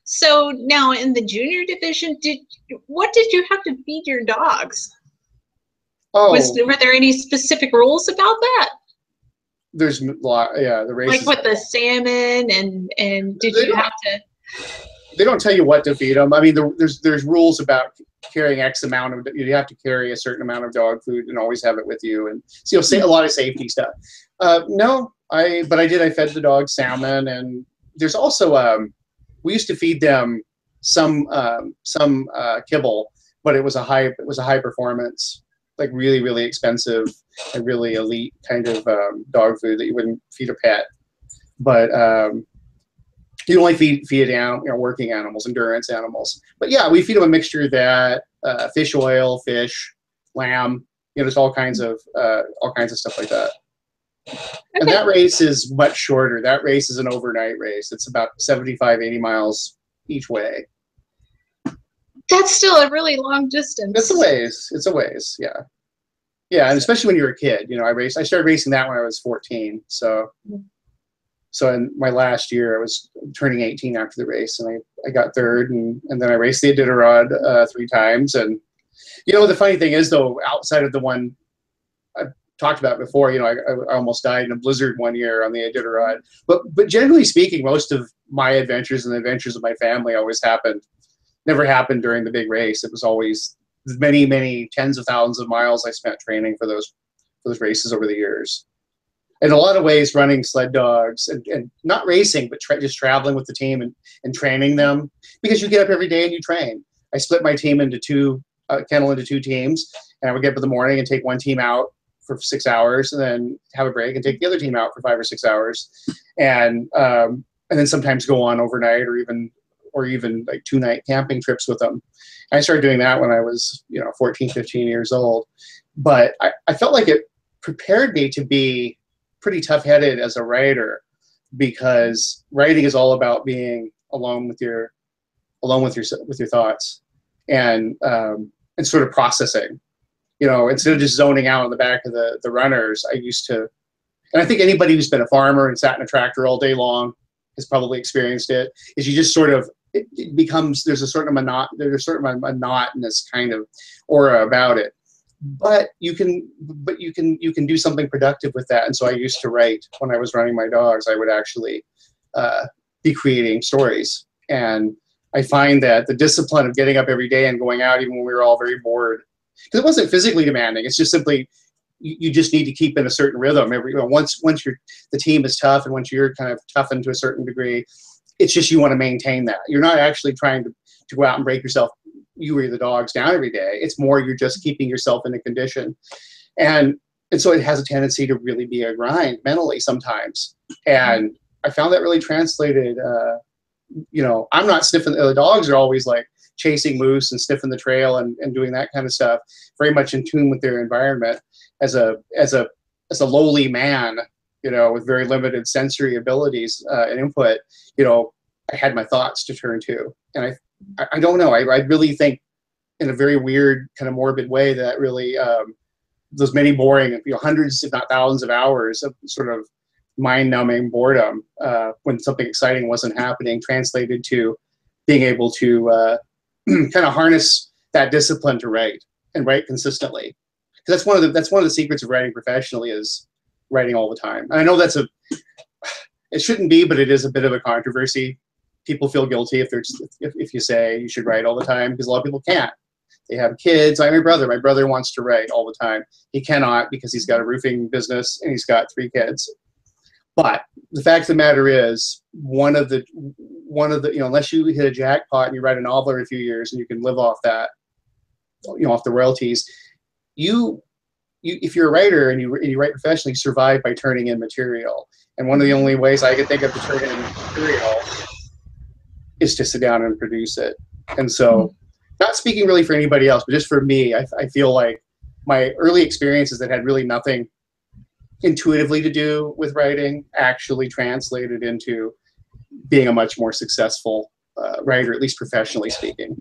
So now in the junior division, what did you have to feed your dogs? Oh, were there any specific rules about that? There's a lot. Yeah, the races. Like with the salmon and did you have to? They don't tell you what to feed them. I mean, there's rules about carrying X amount of. You have to carry a certain amount of dog food and always have it with you, and say a lot of safety stuff. No, I fed the dogs salmon, and there's also we used to feed them some kibble, but it was a high performance, like really, really expensive and really elite kind of dog food that you wouldn't feed a pet. But you only feed working animals, endurance animals. But yeah, we feed them a mixture of that, fish oil, fish, lamb, just all kinds of stuff like that. And that race is much shorter. That race is an overnight race. It's about 75, 80 miles each way. That's still a really long distance. It's a ways. It's a ways. Yeah. Yeah, and especially when you're a kid, you know, I started racing that when I was 14. So in my last year, I was turning 18 after the race, and I got third, and then I raced the Iditarod 3 times. And you know, the funny thing is, though, outside of the one I talked about before, you know, I almost died in a blizzard one year on the Iditarod. But generally speaking, most of my adventures and the adventures of my family never happened during the big race. It was always many, many tens of thousands of miles I spent training for those races over the years. In a lot of ways, running sled dogs and not racing, but just traveling with the team and training them, because you get up every day and you train. I split my team into kennel into 2 teams, and I would get up in the morning and take one team out for 6 hours, and then have a break and take the other team out for 5 or 6 hours, and then sometimes go on overnight or even like 2-night camping trips with them. I started doing that when I was, 14, 15 years old. But I felt like it prepared me to be pretty tough-headed as a writer, because writing is all about being alone with your thoughts and sort of processing. Instead of just zoning out in the back of the runners, I used to, and I think anybody who's been a farmer and sat in a tractor all day long has probably experienced it, is you just sort of, it becomes, there's a certain monotonous kind of aura about it. But you can do something productive with that. And so I used to write when I was running my dogs. I would actually be creating stories. And I find that the discipline of getting up every day and going out, even when we were all very bored, because it wasn't physically demanding. It's just simply, you just need to keep in a certain rhythm. Once the team is tough, and once you're kind of toughened to a certain degree, it's just you want to maintain that. You're not actually trying to go out and break yourself, you or the dogs, down every day. It's more you're just keeping yourself in a condition. And so it has a tendency to really be a grind mentally sometimes. And I found that really translated, I'm not sniffing, the dogs are always like chasing moose and sniffing the trail and doing that kind of stuff, very much in tune with their environment. As a lowly man, with very limited sensory abilities and input, I had my thoughts to turn to. And I don't know, I really think in a very weird kind of morbid way that really those many boring, hundreds if not thousands of hours of sort of mind-numbing boredom when something exciting wasn't happening translated to being able to kind of harness that discipline to write and write consistently. Because that's one of the secrets of writing professionally, is writing all the time. And I know it shouldn't be, but it is a bit of a controversy. People feel guilty if you say you should write all the time, because a lot of people can't. They have kids. My brother wants to write all the time. He cannot, because he's got a roofing business and he's got 3 kids. But the fact of the matter is, one of the unless you hit a jackpot and you write a novel every few years and you can live off that, off the royalties, if you're a writer and you write professionally, you survive by turning in material. And one of the only ways I could think of to turn in material is to sit down and produce it. And so, not speaking really for anybody else, but just for me, I feel like my early experiences that had really nothing intuitively to do with writing actually translated into being a much more successful writer, at least professionally speaking.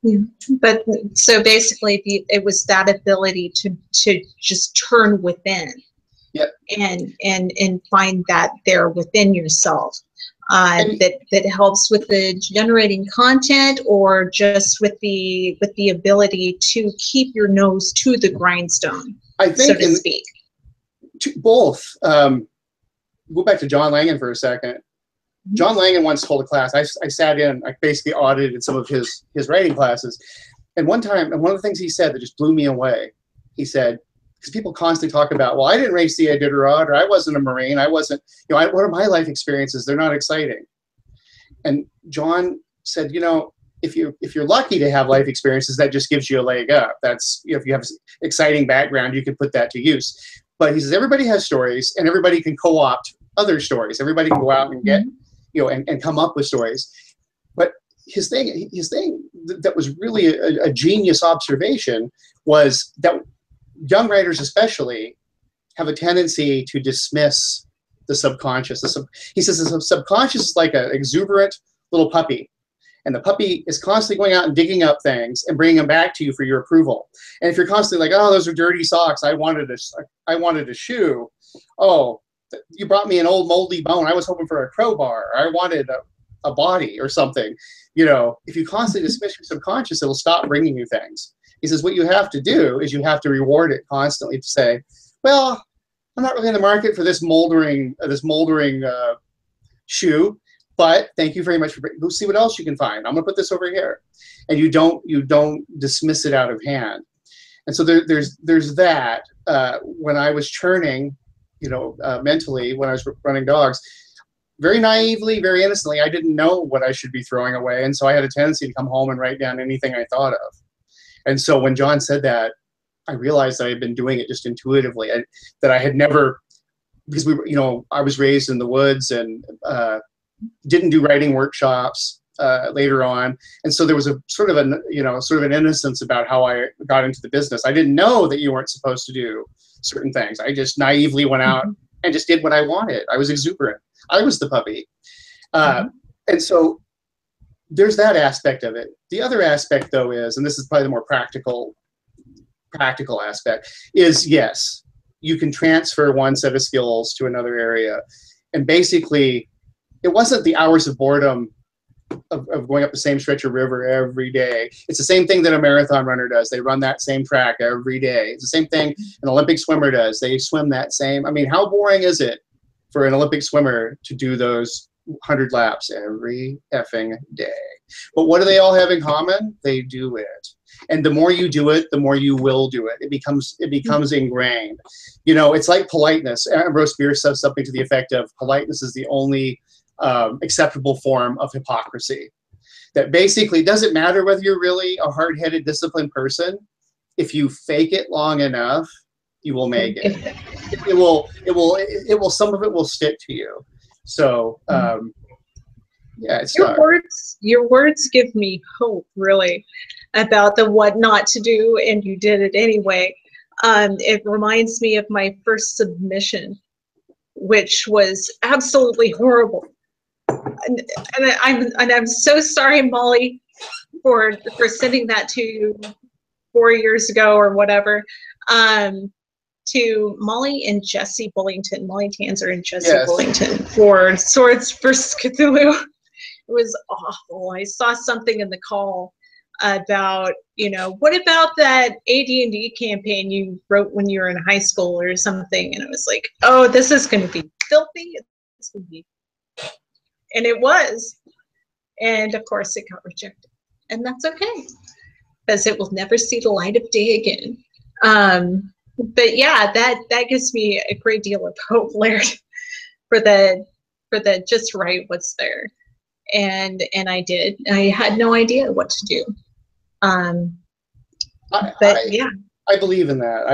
Yeah. But so basically, it was that ability to just turn within, yep, and find that there within yourself, that helps with the generating content, or just with the ability to keep your nose to the grindstone, I think, so to speak. Both. Go back to John Langan for a second. John Langan once told a class, I sat in, I basically audited some of his writing classes. And one time, and one of the things he said that just blew me away, he said, because people constantly talk about, well, I didn't race the Iditarod, or I wasn't a Marine, I wasn't, what are my life experiences? They're not exciting. And John said, if you're lucky to have life experiences, that just gives you a leg up. That's, if you have an exciting background, you can put that to use. But he says, everybody has stories, and everybody can co-opt other stories. Everybody can go out and get, and come up with stories. But his thing that was really a genius observation was that young writers especially have a tendency to dismiss the subconscious. He says the subconscious is like an exuberant little puppy. And the puppy is constantly going out and digging up things and bringing them back to you for your approval. And if you're constantly like, oh, those are dirty socks, I wanted a shoe. Oh, you brought me an old moldy bone. I was hoping for a crowbar. I wanted a body or something. You know, if you constantly dismiss your subconscious, it'll stop bringing you things. He says what you have to do is you have to reward it constantly to say, well, I'm not really in the market for this moldering shoe. But thank you very much for. Go see what else you can find. I'm gonna put this over here, and you don't dismiss it out of hand. And so there's that. When I was churning, mentally when I was running dogs, very naively, very innocently, I didn't know what I should be throwing away, and so I had a tendency to come home and write down anything I thought of. And so when John said that, I realized that I had been doing it just intuitively. That I had never, because we were, I was raised in the woods and. Didn't do writing workshops later on, and so there was a sort of an innocence about how I got into the business. I didn't know that you weren't supposed to do certain things. I just naively went out and just did what I wanted. I was exuberant. I was the puppy, and so there's that aspect of it. The other aspect, though, is, and this is probably the more practical aspect, is yes, you can transfer one set of skills to another area, and basically. It wasn't the hours of boredom of going up the same stretch of river every day. It's the same thing that a marathon runner does. They run that same track every day. It's the same thing an Olympic swimmer does. They swim that same. I mean, how boring is it for an Olympic swimmer to do those 100 laps every effing day? But what do they all have in common? They do it. And the more you do it, the more you will do it. It becomes ingrained. It's like politeness. Ambrose Bierce says something to the effect of politeness is the only acceptable form of hypocrisy. That basically doesn't matter whether you're really a hard-headed, disciplined person. If you fake it long enough, you will make it. It will. Some of it will stick to you. So, it's your words give me hope, really, about the what not to do, and you did it anyway. It reminds me of my first submission, which was absolutely horrible. And I'm so sorry, Molly, for sending that to you 4 years ago or whatever. To Molly and Jesse Bullington, Molly Tanzer and Jesse Bullington for Swords vs. Cthulhu. It was awful. I saw something in the call about, what about that AD&D campaign you wrote when you were in high school or something? And it was like, oh, this is going to be filthy. It's going to be. And it was. And of course it got rejected. And that's okay, because it will never see the light of day again. But yeah, that gives me a great deal of hope, Laird, for the just write what's there. And I did. I had no idea what to do. I believe in that.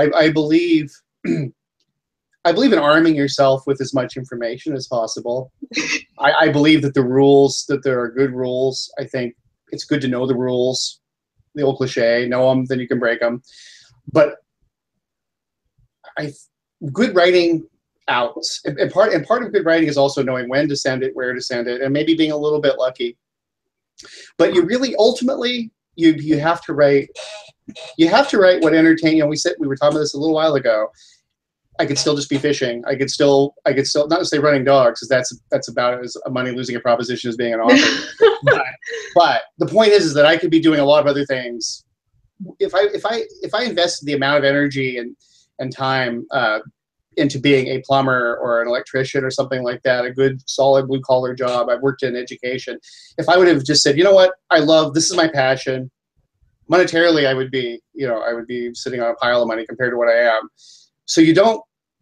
I believe in arming yourself with as much information as possible. I believe that there are good rules. I think it's good to know the rules. The old cliche, know them, then you can break them. But good writing outs. And part of good writing is also knowing when to send it, where to send it, and maybe being a little bit lucky. But you really, ultimately, you have to write. You have to write what entertains. We were talking about this a little while ago. I could still just be fishing. I could still not necessarily running dogs, because that's about as a money losing a proposition as being an author. but the point is that I could be doing a lot of other things. If I invested the amount of energy and time into being a plumber or an electrician or something like that, a good solid blue collar job. I've worked in education. If I would have just said, you know what, this is my passion. Monetarily, I would be sitting on a pile of money compared to what I am. So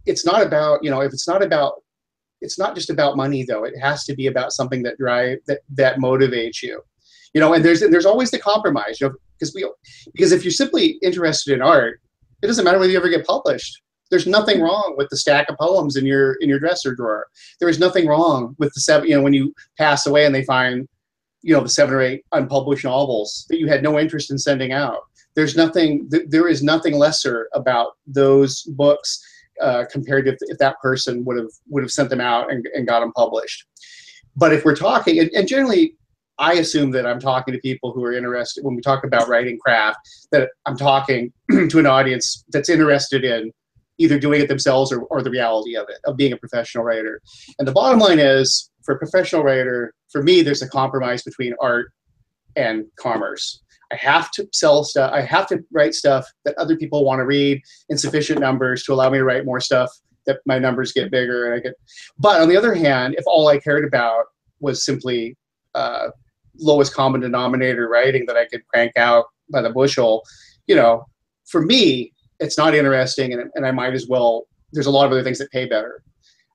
it's not about, it's not just about money though. It has to be about something that that motivates you, and there's always the compromise, because if you're simply interested in art, it doesn't matter whether you ever get published. There's nothing wrong with the stack of poems in your dresser drawer. There is nothing wrong with the 7, when you pass away and they find, the 7 or 8 unpublished novels that you had no interest in sending out. There is nothing lesser about those books compared to if that person would have sent them out and got them published. But if we're talking, and generally, I assume that I'm talking to people who are interested, when we talk about writing craft, that I'm talking to an audience that's interested in either doing it themselves or the reality of it, of being a professional writer. And the bottom line is, for a professional writer, for me, there's a compromise between art and commerce. I have to sell stuff. I have to write stuff that other people want to read in sufficient numbers to allow me to write more stuff, that my numbers get bigger. And but on the other hand, if all I cared about was simply lowest common denominator writing that I could crank out by the bushel, for me, it's not interesting, and I might as well. There's a lot of other things that pay better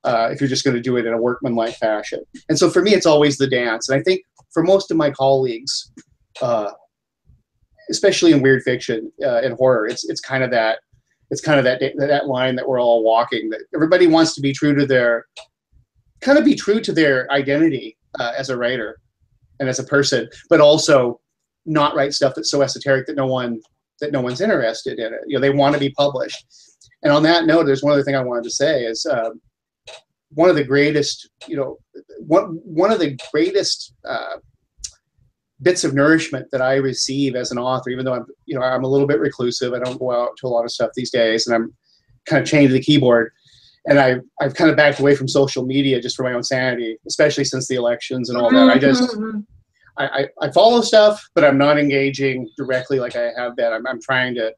if you're just going to do it in a workmanlike fashion. And so for me, it's always the dance. And I think for most of my colleagues, especially in weird fiction and horror, it's kind of that line that we're all walking. That everybody wants to be true to their identity as a writer and as a person, but also not write stuff that's so esoteric that no one's interested in it. They want to be published. And on that note, there's one other thing I wanted to say is one of the greatest, one of the greatest bits of nourishment that I receive as an author, even though I'm a little bit reclusive. I don't go out to a lot of stuff these days, and I'm kind of chained to the keyboard. And I've kind of backed away from social media just for my own sanity, especially since the elections and all that. I follow stuff, but I'm not engaging directly like I have been. I'm trying to.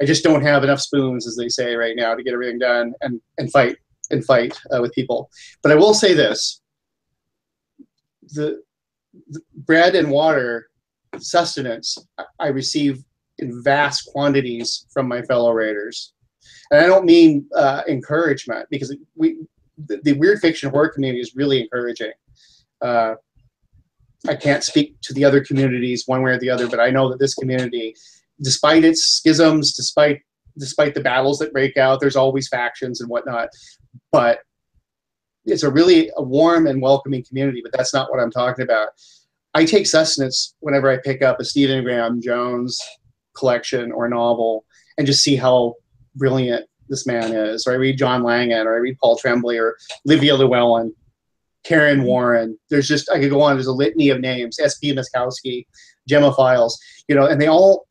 I just don't have enough spoons, as they say right now, to get everything done and fight with people. But I will say this: the bread and water sustenance I receive in vast quantities from my fellow writers. And I don't mean encouragement, because the weird fiction horror community is really encouraging. I can't speak to the other communities one way or the other, but I know that this community, despite its schisms, despite the battles that break out, there's always factions and whatnot. But it's a really warm and welcoming community, but that's not what I'm talking about. I take sustenance whenever I pick up a Stephen Graham Jones collection or novel and just see how brilliant this man is. Or I read John Langan, or I read Paul Tremblay, or Livia Llewellyn, Karen Warren. I could go on. There's a litany of names. S.P. Miskowski, Gemma Files, and they're all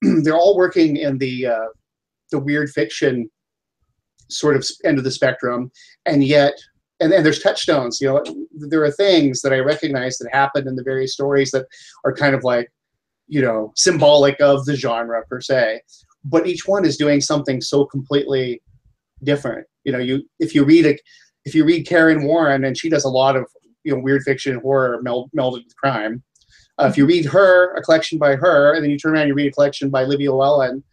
working in the weird fiction sort of end of the spectrum, and yet. And there's touchstones, there are things that I recognize that happen in the various stories that are kind of like, symbolic of the genre per se. But each one is doing something so completely different. If you read Karen Warren, and she does a lot of weird fiction and horror melded with crime. If you read a collection by her, and then you turn around and you read a collection by Livia Llewellyn,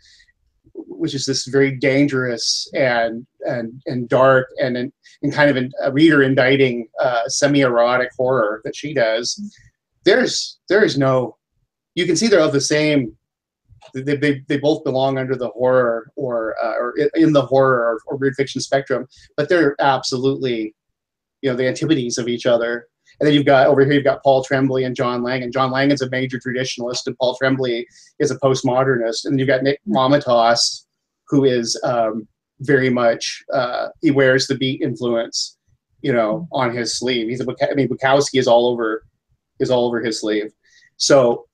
which is this very dangerous and dark and kind of a reader indicting semi-erotic horror that she does, there is no, you can see they're of the same. They both belong under the horror or in the horror or weird fiction spectrum, but they're absolutely the antipodes of each other. And then you've got Paul Tremblay and John Langan. John Langan's a major traditionalist, and Paul Tremblay is a postmodernist. And then you've got Nick Momatos, who is very much he wears the beat influence, on his sleeve. Bukowski is all over his sleeve. So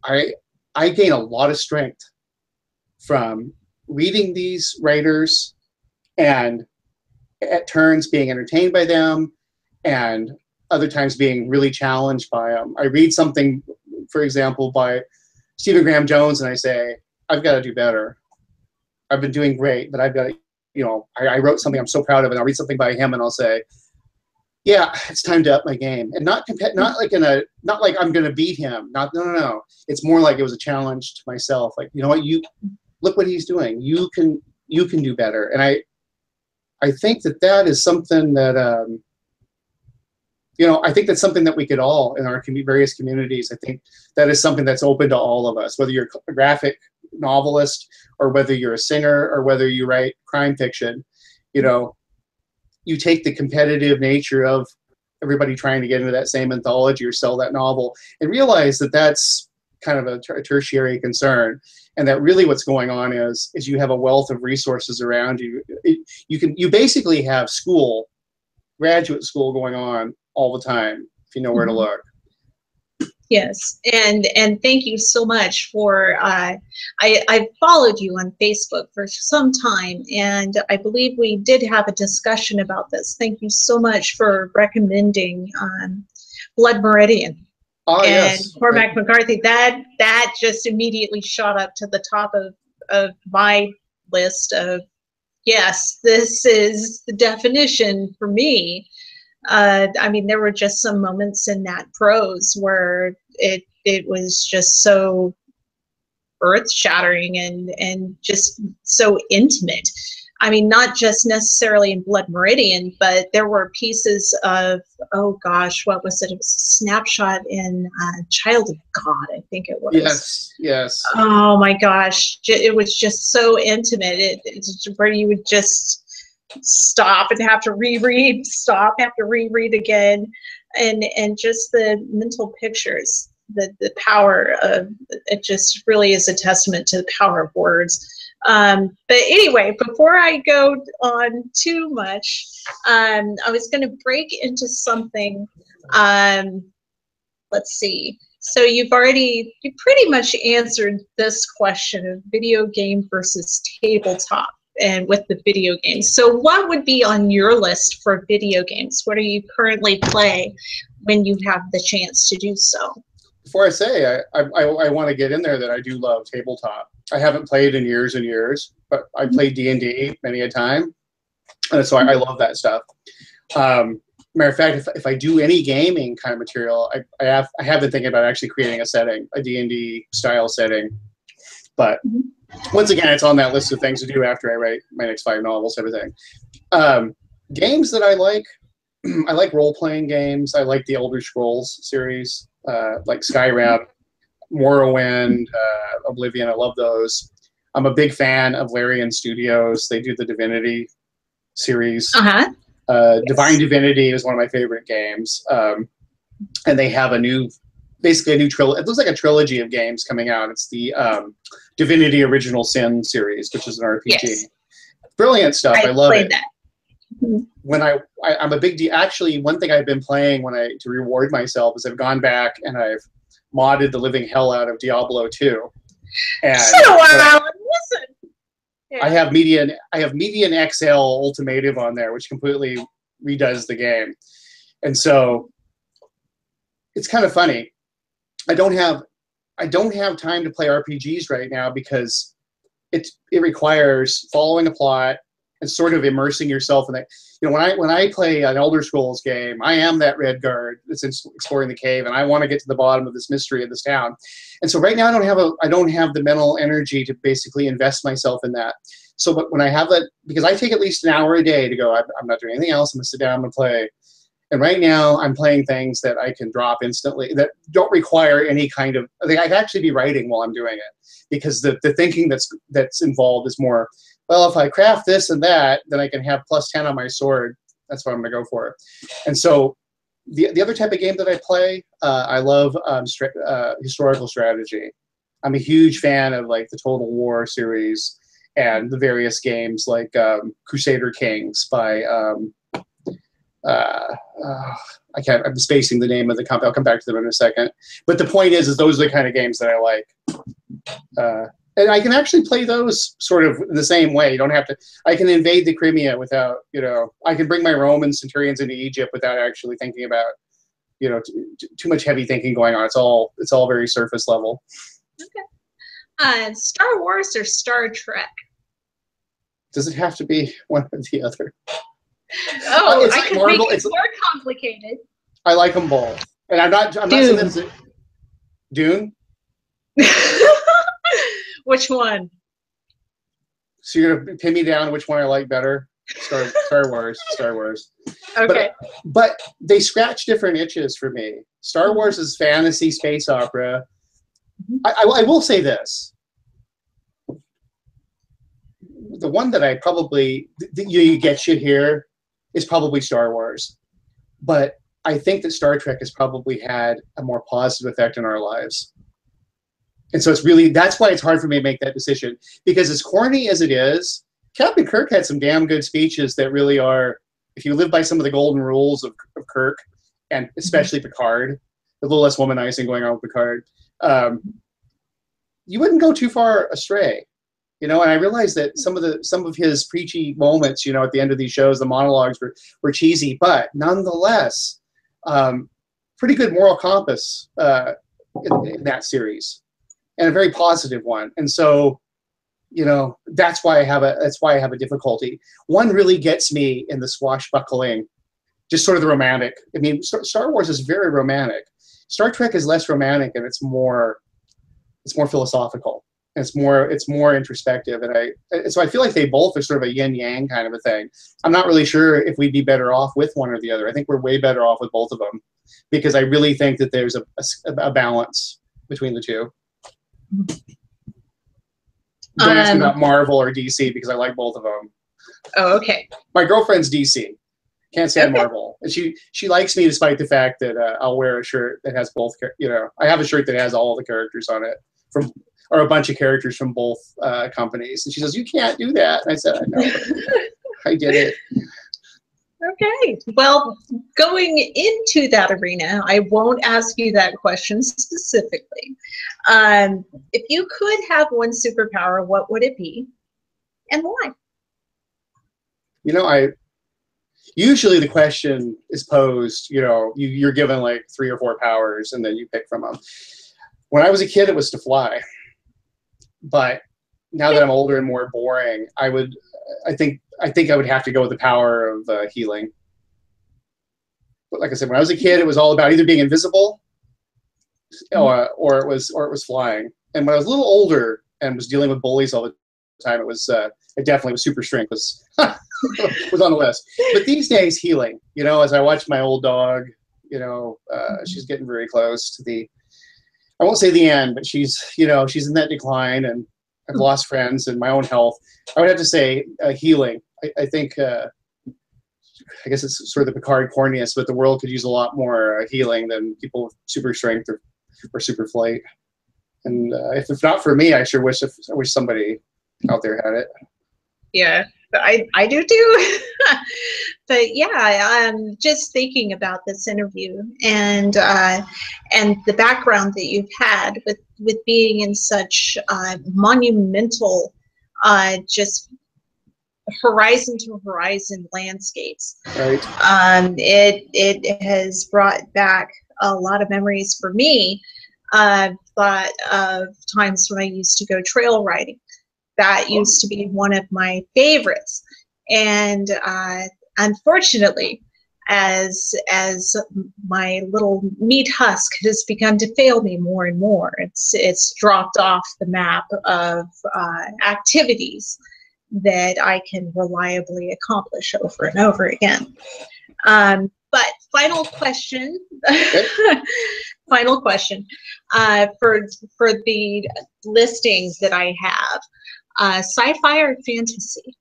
I gain a lot of strength from reading these writers, and at turns being entertained by them, and other times being really challenged by them. I read something, for example, by Stephen Graham Jones, and I say, I've got to do better. I've been doing great, but I've got to, I wrote something I'm so proud of, and I'll read something by him, and I'll say, yeah, it's time to up my game. And not like I'm going to beat him. No. It's more like it was a challenge to myself. Like, you look what he's doing. You can do better. And I think that is something that, I think that's something that we could all, in our various communities, I think that is something that's open to all of us, whether you're a graphic novelist or whether you're a singer or whether you write crime fiction. You take the competitive nature of everybody trying to get into that same anthology or sell that novel and realize that that's kind of a tertiary concern, and that really what's going on is you have a wealth of resources around you. You basically have graduate school going on all the time if you know where to look. Yes, and thank you so much for, I've followed you on Facebook for some time, and I believe we did have a discussion about this. Thank you so much for recommending Blood Meridian. Oh, and yes. Cormac McCarthy. That just immediately shot up to the top of my list of, yes, this is the definition for me. I mean, there were just some moments in that prose where it was just so earth-shattering and just so intimate. I mean, not just necessarily in Blood Meridian, but there were pieces of, oh gosh, what was it? It was a snapshot in Child of God, I think it was. Yes, yes. Oh my gosh, it was just so intimate. It's where you would just stop and have to reread, have to reread again, and just the mental pictures, the power of it just really is a testament to the power of words. But anyway, before I go on too much, I was going to break into something. Let's see. So you pretty much answered this question of video game versus tabletop, and with the video games. So what would be on your list for video games? What do you currently play when you have the chance to do so? Before I say, I want to get in there that I do love tabletop. I haven't played in years and years, but I played D&D many a time, and so I love that stuff. Matter of fact, if I do any gaming kind of material, I have been thinking about actually creating a setting, a D&D style setting. But once again, it's on that list of things to do after I write my next 5 novels, everything. Games that I like role-playing games. I like the Elder Scrolls series, like Skyrim, Morrowind, Oblivion. I love those. I'm a big fan of Larian Studios. They do the Divinity series. Divine Divinity is one of my favorite games. And they have basically a new trilogy. It looks like a trilogy of games coming out. It's the Divinity Original Sin series, which is an RPG. Yes. Brilliant stuff. I love it. That. When I'm a big actually, one thing I've been playing to reward myself is I've gone back and I've modded the living hell out of Diablo 2. And listen. Yeah. I have Median XL Ultimative on there, which completely redoes the game. And so it's kind of funny. I don't have time to play RPGs right now because it requires following a plot and sort of immersing yourself in it. You know, when I play an Elder Scrolls game, I am that Redguard that's exploring the cave, and I want to get to the bottom of this mystery of this town. And so right now I don't have the mental energy to basically invest myself in that. So, but when I have that, because I take at least an hour a day to go, I'm not doing anything else. I'm gonna sit down and play. And right now I'm playing things that I can drop instantly that don't require any kind of. I can actually be writing while I'm doing it because the thinking that's involved is more. Well, if I craft this and that, then I can have +10 on my sword. That's what I'm going to go for. And so the other type of game that I play, I love historical strategy. I'm a huge fan of like the Total War series and the various games like Crusader Kings by, I'm spacing the name of the company. I'll come back to them in a second. But the point is those are the kind of games that I like. And I can actually play those sort of in the same way. You don't have to. I can invade the Crimea without, I can bring my Roman centurions into Egypt without actually thinking about, too much heavy thinking going on. It's all very surface level. Okay. Star Wars or Star Trek? Does it have to be one or the other? Oh, I can make it more complicated. I like them both, and I'm not saying that's it. Dune. Which one? So you're gonna pin me down which one I like better? Star Wars. Star Wars. Okay. But they scratch different itches for me. Star Wars is fantasy space opera. I will say this. The one that I probably get you here is probably Star Wars. But I think that Star Trek has probably had a more positive effect in our lives. And so it's really, that's why it's hard for me to make that decision. Because as corny as it is, Captain Kirk had some damn good speeches that really are, if you live by some of the golden rules of Kirk, and especially Picard, a little less womanizing going on with Picard, you wouldn't go too far astray. You know, and I realized that some of his preachy moments, you know, at the end of these shows, the monologues were cheesy, but nonetheless, pretty good moral compass in that series, and a very positive one. And so, you know, that's why I have a difficulty. One really gets me in the swashbuckling, just sort of the romantic. I mean, Star Wars is very romantic. Star Trek is less romantic, and it's more philosophical. It's more introspective, and so I feel like they both are sort of a yin yang kind of a thing. I'm not really sure if we'd be better off with one or the other. I think we're way better off with both of them, because I really think that there's a balance between the two. Don't ask me about Marvel or DC, because I like both of them. Oh, okay. My girlfriend's DC. Can't stand Marvel, and she likes me despite the fact that I'll wear a shirt that has both. You know, I have a shirt that has all the characters on it or a bunch of characters from both companies. And she says, "You can't do that." And I said, "I know, but I did it." Okay. Well, going into that arena, I won't ask you that question specifically. If you could have one superpower, what would it be, and why? You know, usually the question is posed, you know, you're given like 3 or 4 powers, and then you pick from them. When I was a kid, it was to fly. But now that I'm older and more boring, I think I would have to go with the power of healing. But like I said, when I was a kid, it was all about either being invisible, or it was flying. And when I was a little older and was dealing with bullies all the time, it definitely was super strength was was on the list. But these days, healing. You know, as I watch my old dog, you know, she's getting very close to the, I won't say the end, but she's in that decline, and I've lost friends and my own health. I would have to say healing. I think, I guess it's sort of the Picard corniness, but the world could use a lot more healing than people with super strength or super flight. And if not for me, I sure wish somebody out there had it. Yeah, I do too. But yeah, I'm just thinking about this interview and the background that you've had with being in such monumental, just horizon to horizon landscapes. Right. It has brought back a lot of memories for me. Thought of times when I used to go trail riding. That used to be one of my favorites. And unfortunately, as my little meat husk has begun to fail me more and more, it's dropped off the map of activities that I can reliably accomplish over and over again. But final question, final question for the listings that I have. Sci-fi or fantasy?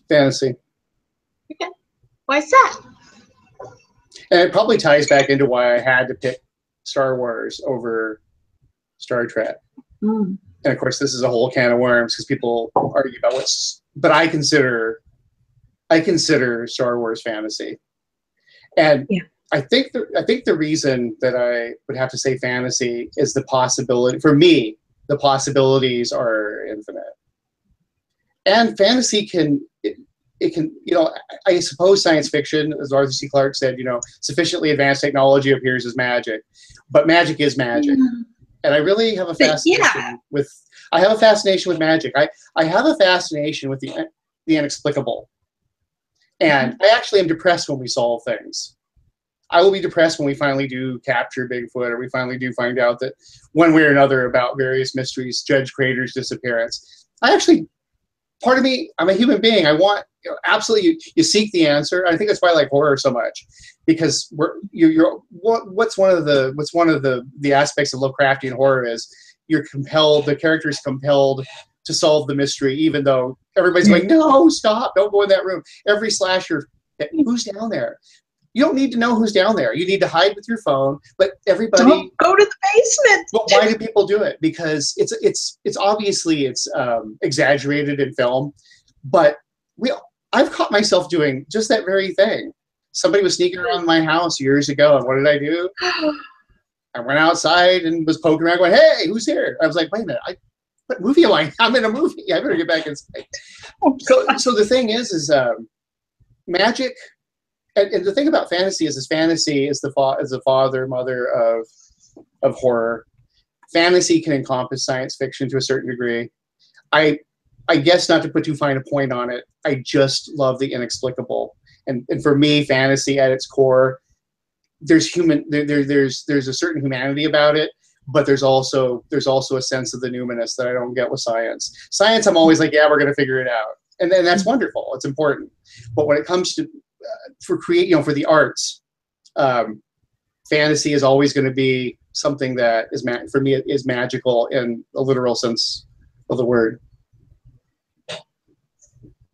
Fantasy. Okay. Why is that? And it probably ties back into why I had to pick Star Wars over Star Trek. And of course, this is a whole can of worms because people argue about but I consider Star Wars fantasy. And yeah. I think the reason that I would have to say fantasy is the possibility, for me, the possibilities are infinite. And fantasy can, you know, I suppose science fiction, as Arthur C. Clarke said, you know, sufficiently advanced technology appears as magic, but magic is magic. And I really have a fascination with magic. I have a fascination with the inexplicable. And I actually am depressed when we solve things. I will be depressed when we finally do capture Bigfoot, or we finally do find out that one way or another about various mysteries, Judge Crater's disappearance. Part of me, I'm a human being. I want, you know, absolutely, you seek the answer. I think that's why I like horror so much, because what's one of the aspects of Lovecraftian horror is the character is compelled to solve the mystery, even though everybody's going, no, stop, don't go in that room. Every slasher, who's down there? You don't need to know who's down there. You need to hide with your phone. But everybody Don't go to the basement. But why do people do it? Because it's obviously exaggerated in film, but I've caught myself doing just that very thing. Somebody was sneaking around my house years ago, and what did I do? I went outside and was poking around, going, "Hey, who's here?" I was like, "Wait a minute, what movie am I? I'm in a movie. I better get back inside." So the thing is magic. And the thing about fantasy is fantasy is the father, mother of horror. Fantasy can encompass science fiction to a certain degree. I guess, not to put too fine a point on it, I just love the inexplicable. And for me, fantasy at its core, there's a certain humanity about it, but there's also a sense of the numinous that I don't get with science. Science, I'm always like, yeah, we're going to figure it out, and that's wonderful. It's important. But when it comes to for the arts, fantasy is always going to be something that for me is magical in a literal sense of the word.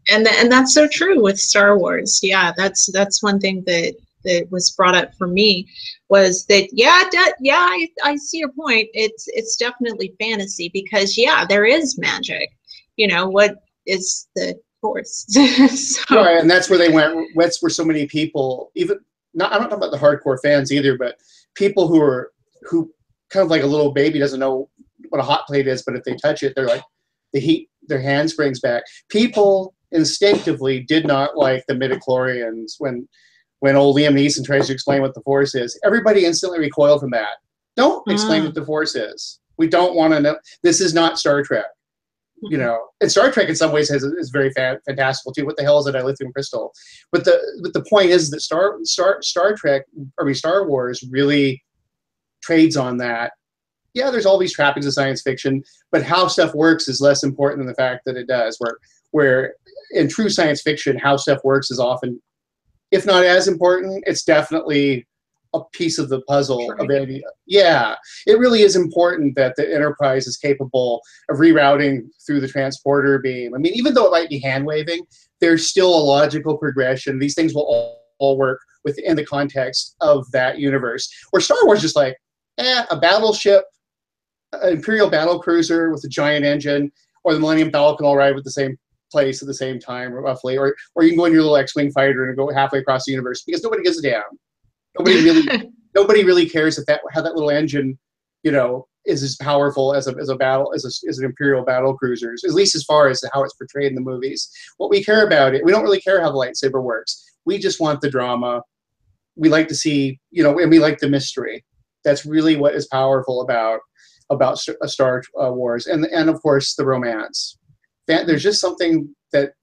And that's so true with Star Wars. Yeah, that's one thing that was brought up for me, was that I see your point. It's definitely fantasy, because there is magic. What is the Force? So. Right, and that's where they went. That's where so many people, I'm not talking about the hardcore fans either, but people who kind of like a little baby doesn't know what a hot plate is, but if they touch it, they're like, the heat, their hand springs back. People instinctively did not like the midichlorians when old Liam Neeson tries to explain what the Force is. Everybody instantly recoiled from that. Don't explain what the Force is. We don't want to know. This is not Star Trek. And Star Trek in some ways is very fantastical too. What the hell is a dilithium crystal? But the point is that Star Wars really trades on that. Yeah, there's all these trappings of science fiction, but how stuff works is less important than the fact that it does. Where in true science fiction, how stuff works is often, if not as important, it's definitely a piece of the puzzle of any. Yeah, it really is important that the Enterprise is capable of rerouting through the transporter beam. I mean, even though it might be hand waving, there's still a logical progression. These things will all work within the context of that universe. Where Star Wars is just like, a battleship, an Imperial battle cruiser with a giant engine, or the Millennium Falcon will arrive at the same place at the same time, roughly, or you can go in your little X-wing fighter and go halfway across the universe, because nobody gives a damn. Nobody really cares how that little engine, is as powerful as an Imperial battle cruisers, at least as far as how it's portrayed in the movies. What we care about we don't really care how the lightsaber works. We just want the drama. We like to see, and we like the mystery. That's really what is powerful about Star Wars, and of course the romance. There's just something that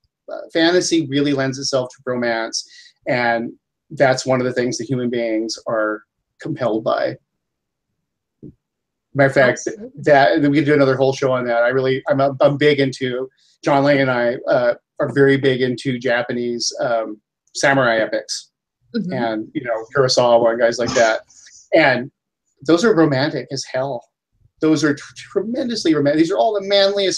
fantasy really lends itself to romance, and that's one of the things that human beings are compelled by. Matter of fact, that we could do another whole show on that. I'm big into, John Lang and I are very big into Japanese samurai epics, and Kurosawa and guys like that, and those are romantic as hell. Those are tremendously romantic. These are all the manly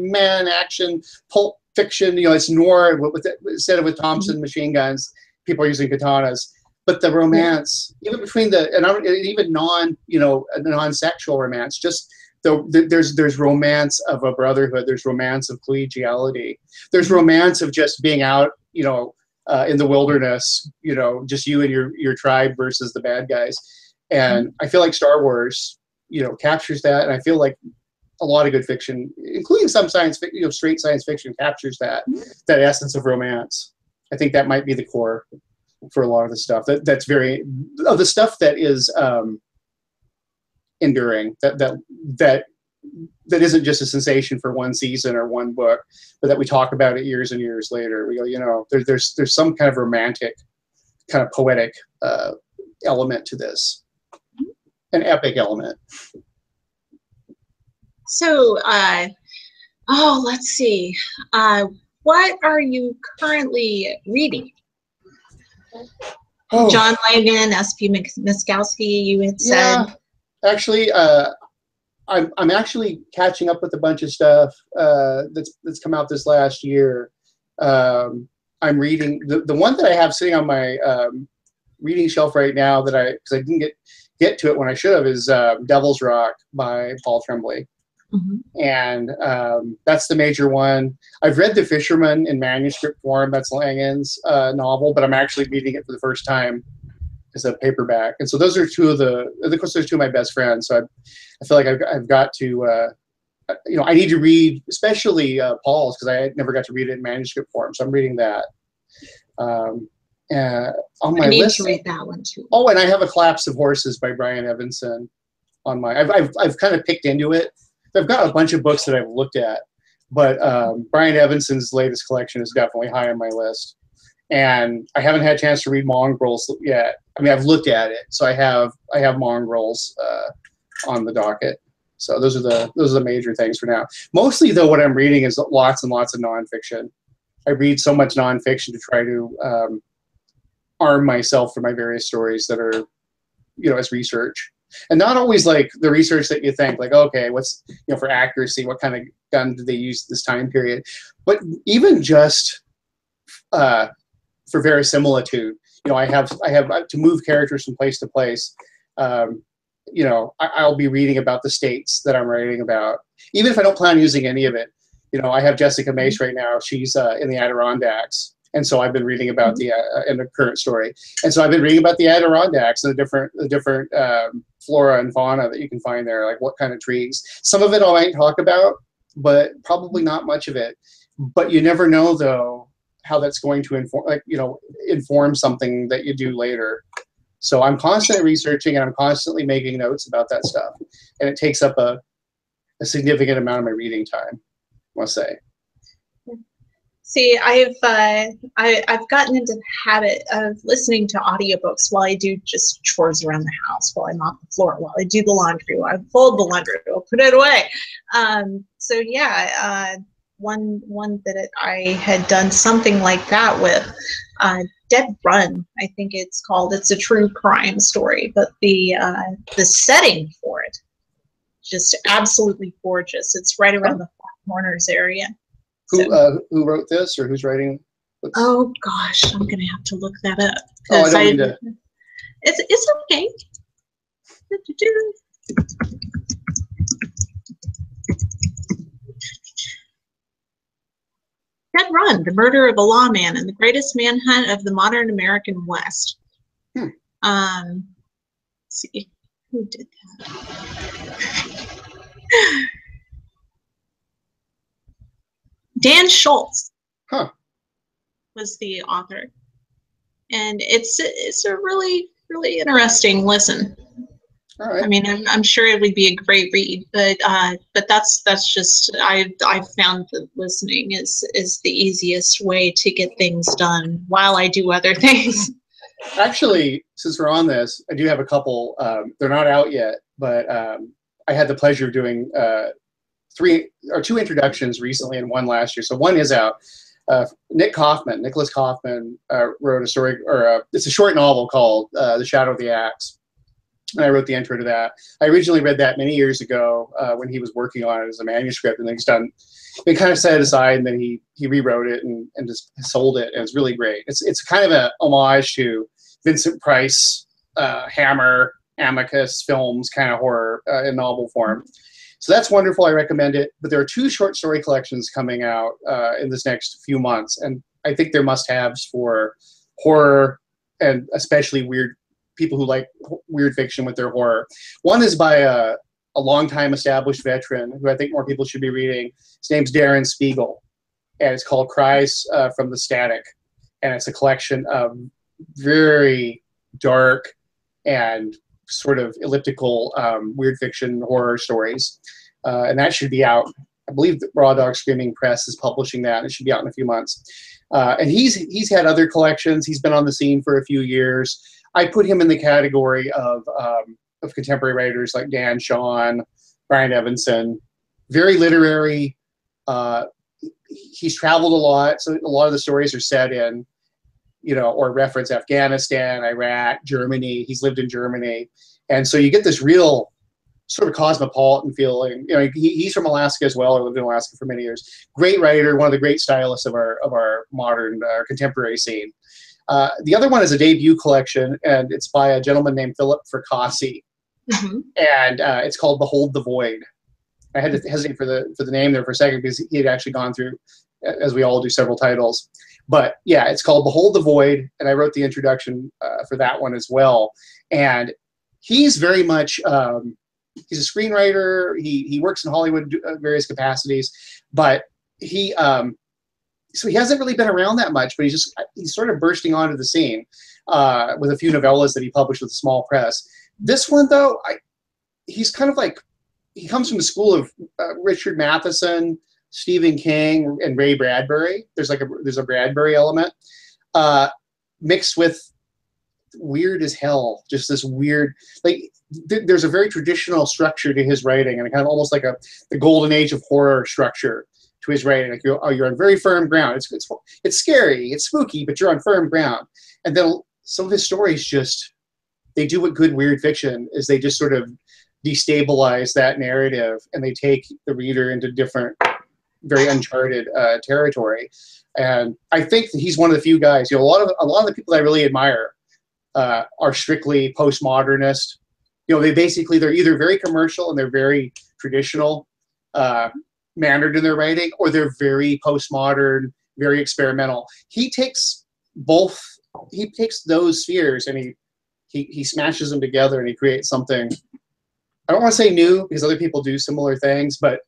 man action, pulp fiction. It's noir instead of with Thompson machine guns. People are using katanas, but the romance, even between even non-sexual romance, just there's romance of a brotherhood. There's romance of collegiality. There's romance of just being out, in the wilderness, just you and your tribe versus the bad guys. And I feel like Star Wars, captures that, and I feel like a lot of good fiction, including some science fiction, straight science fiction, captures that essence of romance. I think that might be the core for a lot of the stuff that's very of the stuff that is enduring, that isn't just a sensation for one season or one book, but that we talk about it years and years later. We go, there's some kind of romantic, kind of poetic element to this, an epic element. So, let's see. What are you currently reading? John Langan, S.P. Miskowski, you had said. Yeah, actually, I'm actually catching up with a bunch of stuff that's come out this last year. I'm reading the one that I have sitting on reading shelf right now that because I didn't get to it when I should have, is Devil's Rock by Paul Tremblay. And that's the major one. I've read The Fisherman in manuscript form. That's Langan's novel, but I'm actually reading it for the first time as a paperback. And so those are two of those two of my best friends. So I feel like I've got to, I need to read, especially Paul's, because I never got to read it in manuscript form. So I'm reading that. On my list, to read that one too. Oh, and I have A Collapse of Horses by Brian Evanson on my. I've kind of picked into it. I've got a bunch of books that I've looked at, but Brian Evanson's latest collection is definitely high on my list. And I haven't had a chance to read Mongrels yet. I mean, I've looked at it, so I have Mongrels on the docket. So those are the major things for now. Mostly, though, what I'm reading is lots and lots of nonfiction. I read so much nonfiction to try to arm myself for my various stories that are, as research. And not always like the research that you think, like, okay, what's, for accuracy, what kind of gun did they use this time period? But even just for verisimilitude, I have to move characters from place to place. I'll be reading about the states that I'm writing about, even if I don't plan on using any of it. I have Jessica Mace right now. She's in the Adirondacks. And so I've been reading about in the current story. And so I've been reading about the Adirondacks and the different flora and fauna that you can find there, like what kind of trees. Some of it I might talk about, but probably not much of it. But you never know, though, how that's going to inform something that you do later. So I'm constantly researching and I'm constantly making notes about that stuff. And it takes up a significant amount of my reading time, I must say. See, I've gotten into the habit of listening to audiobooks while I do just chores around the house, while I mop the floor, while I do the laundry, while I fold the laundry, I'll put it away. One that I had done something like that with, Dead Run, I think it's called. It's a true crime story, but the setting for it, just absolutely gorgeous. It's right around the Four Corners area. Who wrote this, or who's writing? Oh gosh, I'm gonna have to look that up. Oh, I don't mean to. It's okay. Dead Run: The Murder of a Lawman and the Greatest Manhunt of the Modern American West. Let's see, who did that? Dan Schultz was the author, and it's a really, really interesting listen. All right. I mean, I'm sure it would be a great read, but that's just I found that listening is the easiest way to get things done while I do other things. Actually, since we're on this, I do have a couple. They're not out yet, but I had the pleasure of doing 2 introductions recently and one last year. So one is out. Nicholas Kaufman wrote a story, or it's a short novel called The Shadow of the Axe. And I wrote the intro to that. I originally read that many years ago when he was working on it as a manuscript, and then it kind of set it aside, and then he rewrote it and just sold it, and it's really great. It's kind of an homage to Vincent Price, Hammer, Amicus films kind of horror in novel form. So that's wonderful. I recommend it. But there are 2 short story collections coming out in this next few months, and I think they're must-haves for horror, and especially people who like weird fiction with their horror. One is by a longtime established veteran who I think more people should be reading. His name's Darren Spiegel, and it's called Cries from the Static, and it's a collection of very dark and sort of elliptical weird fiction horror stories, and that should be out. I believe that Raw Dog Screaming Press is publishing that, and it should be out in a few months. And he's had other collections. He's been on the scene for a few years. I put him in the category of contemporary writers like Dan Shawn, Brian Evanson. Very literary. He's traveled a lot, so a lot of the stories are set in, or reference Afghanistan, Iraq, Germany. He's lived in Germany. And so you get this real sort of cosmopolitan feeling. He's from Alaska as well, or lived in Alaska for many years. Great writer, one of the great stylists of our modern contemporary scene. The other one is a debut collection, and it's by a gentleman named Philip Fracassi, and it's called Behold the Void. I had to hesitate for the name there for a second because he had actually gone through, as we all do, several titles. But yeah, it's called Behold the Void, and I wrote the introduction for that one as well. And he's very much he's a screenwriter. He works in Hollywood various capacities, but he so he hasn't really been around that much. But he's sort of bursting onto the scene with a few novellas that he published with a small press. This one though, he's kind of like, he comes from the school of Richard Matheson, Stephen King, and Ray Bradbury. There's a Bradbury element mixed with weird as hell. Just this weird, like there's a very traditional structure to his writing, and kind of almost like the golden age of horror structure to his writing. Like you're on very firm ground. It's scary, it's spooky, but you're on firm ground. And then some of his stories they do what good weird fiction is. They just sort of destabilize that narrative, and they take the reader into different, very uncharted territory. And I think that he's one of the few guys. A lot of the people that I really admire are strictly postmodernist. They're either very commercial and they're very traditional, mannered in their writing, or they're very postmodern, very experimental. He takes both. He takes those spheres and he smashes them together, and he creates something. I don't want to say new because other people do similar things, but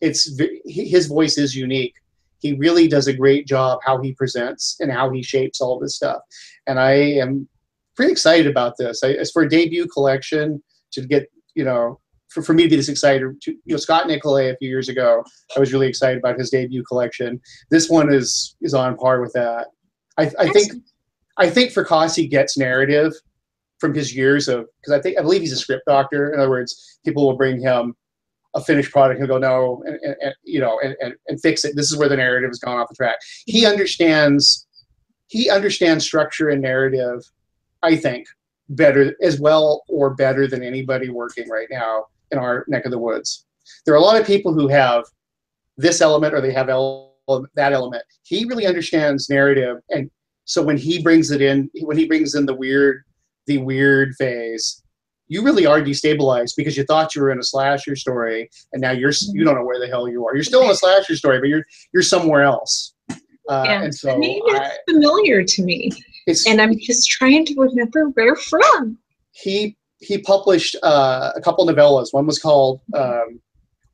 his voice is unique. He really does a great job how he presents and how he shapes all this stuff. And I am pretty excited about this. As for a debut collection, to get, for me to be this excited, Scott Nicolay a few years ago, I was really excited about his debut collection. This one is on par with that. I think Fracassi gets narrative from his years of, because I believe he's a script doctor. In other words, people will bring him a finished product and he'll go, no, and fix it. This is where the narrative has gone off the track. He understands structure and narrative, I think, better than anybody working right now in our neck of the woods. There are a lot of people who have this element or they have that element. He really understands narrative, and so when he brings in the weird phase, you really are destabilized because you thought you were in a slasher story, and now you don't know where the hell you are. You're still in a slasher story, but you're somewhere else. And so the name is familiar to me, and I'm just trying to remember where from. He published a couple novellas. One was called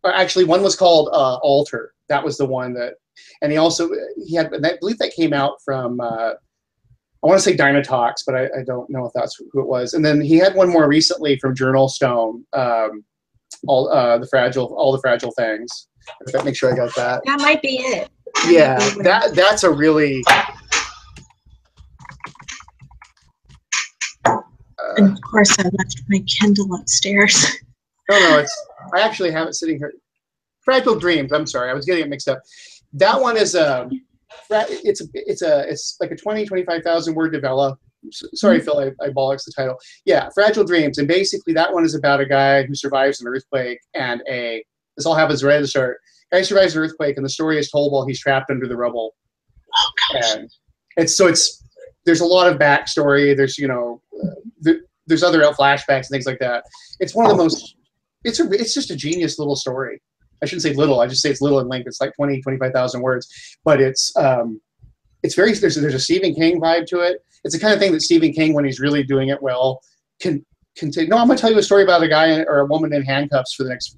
Altar. That was the one that, and I believe that came out from. I want to say Dynatox, but I don't know if that's who it was. And then he had one more recently from Journal Stone, all the fragile things. Make sure I got that. That might be it. That's a really. And of course, I left my Kindle upstairs. No, I actually have it sitting here. Fragile Dreams. I'm sorry, I was getting it mixed up. That one is it's like a 25,000 word novella. Sorry, Phil, I bollocks the title. Yeah, Fragile Dreams, and basically that one is about a guy who survives an earthquake, and this all happens right at the start. Guy survives an earthquake, and the story is told while he's trapped under the rubble. Oh, gosh. And there's a lot of backstory. There's there's other flashbacks and things like that. It's one of the most. It's just a genius little story. I shouldn't say little. I just say it's little in length. It's like 25,000 words, but it's very. There's a Stephen King vibe to it. It's the kind of thing that Stephen King, when he's really doing it well, can take. No, I'm going to tell you a story about a guy or a woman in handcuffs for the next.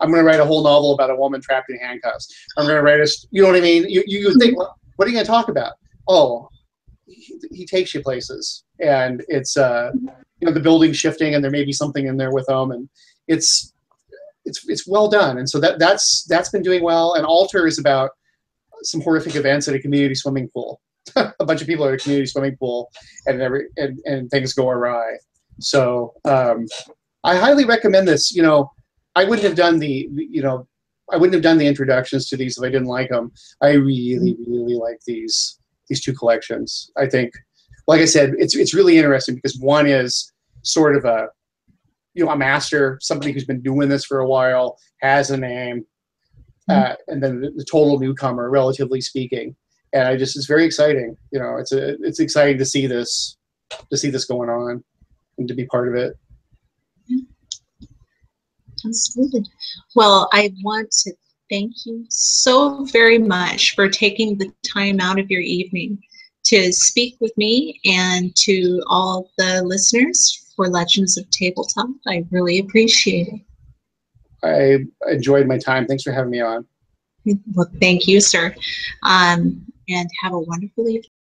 I'm going to write a whole novel about a woman trapped in handcuffs. I'm going to write you know what I mean? You think, well, what are you going to talk about? Oh, he takes you places, and it's the building shifting, and there may be something in there with them, and it's well done. And so that's been doing well. And Altar is about some horrific events at a community swimming pool. A bunch of people at a community swimming pool, and things go awry. So I highly recommend this. I wouldn't have done the introductions to these if I didn't like them. I really, really like these two collections. I think, like I said, it's really interesting because one is sort of a master, somebody who's been doing this for a while, has a name, and then the total newcomer, relatively speaking. and it's very exciting. You know, it's exciting to see this going on and to be part of it. Absolutely. Well, I want to thank you so very much for taking the time out of your evening to speak with me and to all the listeners for Legends of Tabletop. I really appreciate it. I enjoyed my time. Thanks for having me on. Well, thank you, sir. And have a wonderful evening.